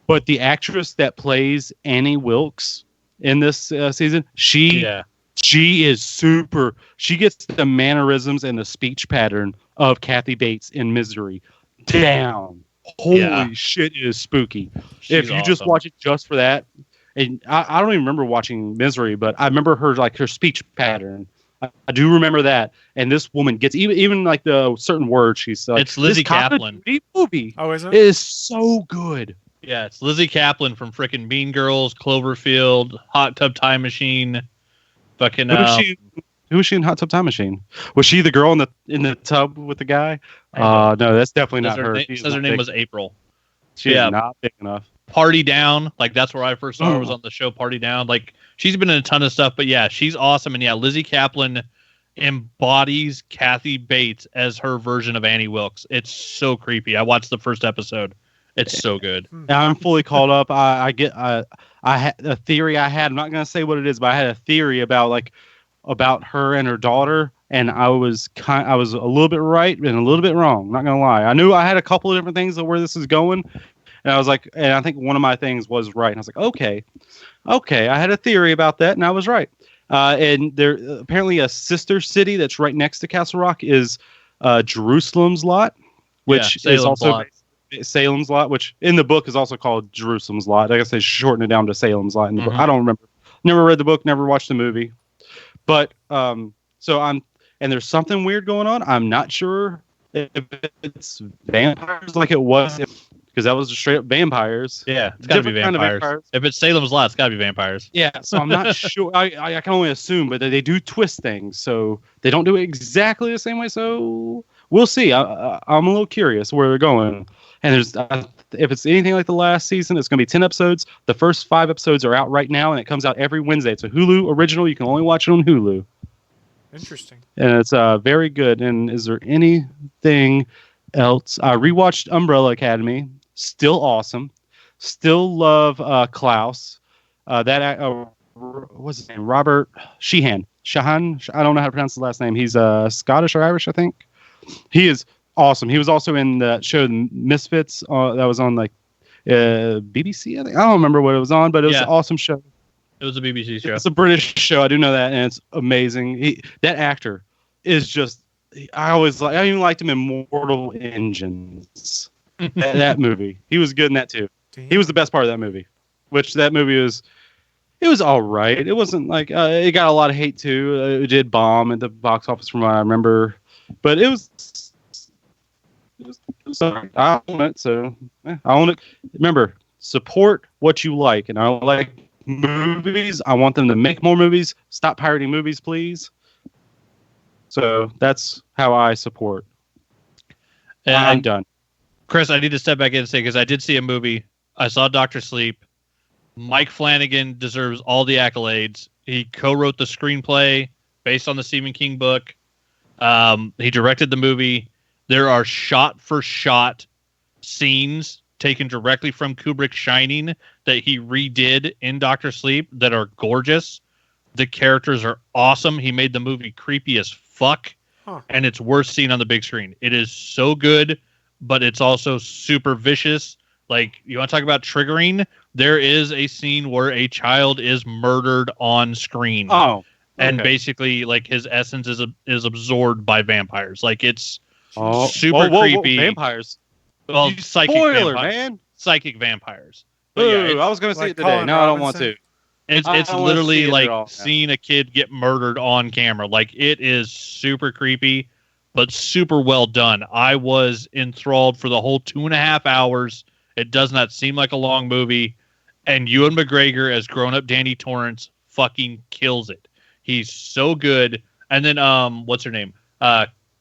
But the actress that plays Annie Wilkes in this season, she is super. She gets the mannerisms and the speech pattern of Kathy Bates in Misery down. Holy shit, it is spooky. If you just watch it just for that, and I don't even remember watching Misery, but I remember her speech pattern. I do remember that. And this woman gets even like the certain words she's like. It's Lizzie Kaplan. Movie. Oh, is it? It is so good. Yeah, it's Lizzie Kaplan from frickin' Mean Girls, Cloverfield, Hot Tub Time Machine. Fucking. Who was she in Hot Tub Time Machine? Was she the girl in the tub with the guy? No, that's definitely not her. Says her name was April. She's not big enough. Party Down, like that's where I first saw her, was on the show Party Down. Like she's been in a ton of stuff, but yeah, she's awesome. And yeah, Lizzie Kaplan embodies Kathy Bates as her version of Annie Wilkes. It's so creepy. I watched the first episode. It's so good. I'm fully caught up. I had a theory I had. I'm not gonna say what it is, but I had a theory about her and her daughter, and I was a little bit right and a little bit wrong. Not gonna lie. I knew I had a couple of different things of where this is going, and I was like, and I think one of my things was right. And I was like, okay, I had a theory about that, and I was right. And there apparently a sister city that's right next to Castle Rock is Jerusalem's Lot, which is also Salem's Lot, which in the book is also called Jerusalem's Lot. I guess they shortened it down to Salem's Lot in the book. I don't remember. Never read the book. Never watched the movie. But and there's something weird going on. I'm not sure if it's vampires like it was, because that was just straight up vampires. Yeah, it's got to be vampires. Kind of vampires. If it's Salem's Lot, it's got to be vampires. Yeah, so I'm not sure. I can only assume, but they do twist things, so they don't do it exactly the same way. So we'll see. I'm a little curious where they're going. And there's if it's anything like the last season, it's going to be 10 episodes. The first 5 episodes are out right now, and it comes out every Wednesday. It's a Hulu original. You can only watch it on Hulu. Interesting. And it's very good. And is there anything else? I rewatched Umbrella Academy. Still awesome. Still love Klaus. What's his name? Robert Sheehan. I don't know how to pronounce the last name. He's Scottish or Irish, I think. He is awesome. He was also in the show Misfits that was on like BBC, I think. I don't remember what it was on, but it was an awesome show. It was a BBC show. It's a British show. I do know that, and it's amazing. That actor is just. I even liked him in Mortal Engines. that movie. He was good in that too. Damn. He was the best part of that movie. Which that movie was. It was all right. It wasn't like it got a lot of hate too. It did bomb at the box office from what I remember, but it was sorry. I own it, so I own it. Remember, support what you like, and I like movies. I want them to make more movies. Stop pirating movies, please. So that's how I support. And I'm done. Chris, I need to step back in and say, because I did see a movie. I saw Dr. Sleep. Mike Flanagan deserves all the accolades. He co-wrote the screenplay based on the Stephen King book. He directed the movie. There are shot-for-shot scenes taken directly from Kubrick's Shining that he redid in Dr. Sleep that are gorgeous. The characters are awesome. He made the movie creepy as fuck, and it's worth seeing on the big screen. It is so good, but it's also super vicious. Like, you want to talk about triggering? There is a scene where a child is murdered on screen. Oh, okay. And basically, like, his essence is absorbed by vampires. Like, it's super creepy. Vampires. Well, psychic spoiler, vampires. Man. Psychic vampires. But I was going to say it today. No, I don't want to. It's literally like seeing a kid get murdered on camera. Like, it is super creepy, but super well done. I was enthralled for the whole 2.5 hours. It does not seem like a long movie. And Ewan McGregor as grown-up Danny Torrance fucking kills it. He's so good. And then, what's her name?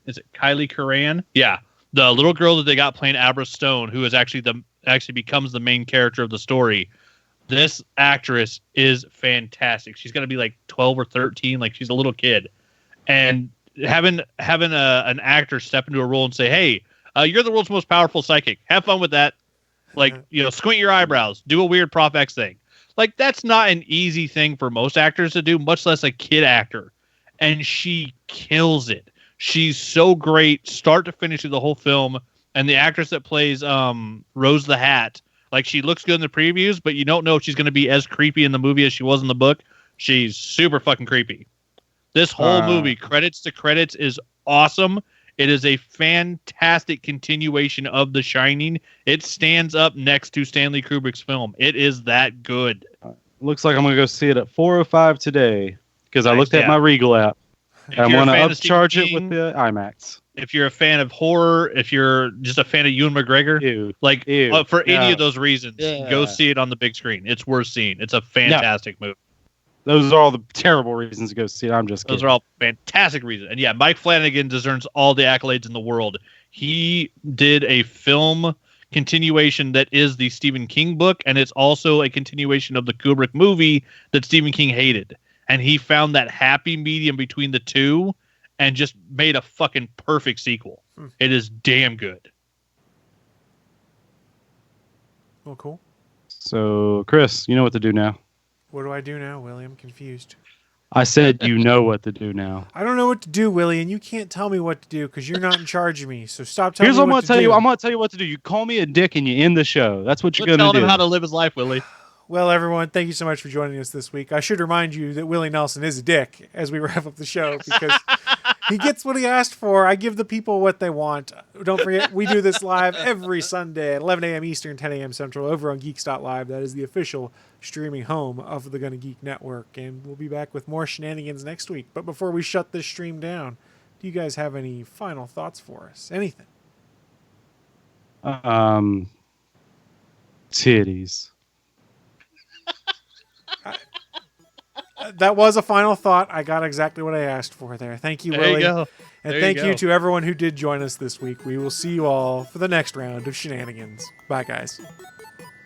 Is it Kylie Curran? Yeah. The little girl that they got playing Abra Stone, who is actually becomes the main character of the story. This actress is fantastic. She's going to be like 12 or 13. Like, she's a little kid. And having an actor step into a role and say, hey, you're the world's most powerful psychic. Have fun with that. Like, squint your eyebrows. Do a weird Prof X thing. Like, that's not an easy thing for most actors to do, much less a kid actor. And she kills it. She's so great, start to finish through the whole film. And the actress that plays Rose the Hat, like, she looks good in the previews, but you don't know if she's going to be as creepy in the movie as she was in the book. She's super fucking creepy. This whole movie, credits to credits, is awesome. It is a fantastic continuation of The Shining. It stands up next to Stanley Kubrick's film. It is that good. Looks like I'm going to go see it at 4:05 today because I looked at my Regal app. I'm going to upcharge it with the IMAX. If you're a fan of horror, if you're just a fan of Ewan McGregor, for any of those reasons, go see it on the big screen. It's worth seeing. It's a fantastic movie. Those are all the terrible reasons to go see it. I'm just kidding. Those are all fantastic reasons. And yeah, Mike Flanagan deserves all the accolades in the world. He did a film continuation that is the Stephen King book, and it's also a continuation of the Kubrick movie that Stephen King hated. And he found that happy medium between the two and just made a fucking perfect sequel. It is damn good. Well, cool. So, Chris, you know what to do now. What do I do now, Willie? I'm confused. I said you know what to do now. I don't know what to do, Willie, and you can't tell me what to do because you're not in charge of me. So stop telling me what to do. Here's what I'm going to tell you. I'm going to tell you what to do. You call me a dick and you end the show. That's what you're going to do. Tell him how to live his life, Willie. Well, everyone, thank you so much for joining us this week. I should remind you that Willie Nelson is a dick as we wrap up the show because he gets what he asked for. I give the people what they want. Don't forget, we do this live every Sunday at 11 a.m. Eastern, 10 a.m. Central over on Geeks.live. That is the official streaming home of the Gonna Geek Network. And we'll be back with more shenanigans next week. But before we shut this stream down, do you guys have any final thoughts for us? Anything? Titties. That was a final thought. I got exactly what I asked for there. Thank you, Willie. There you go. And There you thank you go. to everyone who did join us this week. We will see you all for the next round of shenanigans. Bye, guys.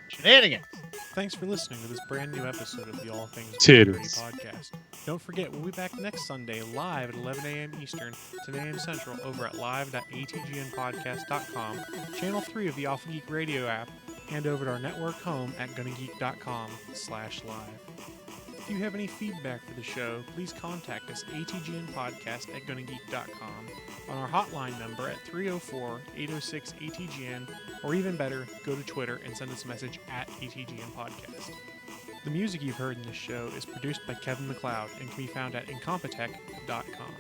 Shenanigans. Thanks for listening to this brand new episode of the All Things Titties. Dirty podcast. Don't forget, we'll be back next Sunday live at 11 a.m. Eastern, 10 a.m. Central over at live.atgnpodcast.com, channel 3 of the Alpha Geek Radio app, and over at our network home at gonnageek.com/live. If you have any feedback for the show, please contact us atgnpodcast@gonnageek.com, on our hotline number at 304-806-ATGN, or even better, go to Twitter and send us a message at ATGN Podcast. The music you've heard in this show is produced by Kevin MacLeod and can be found at incompetech.com.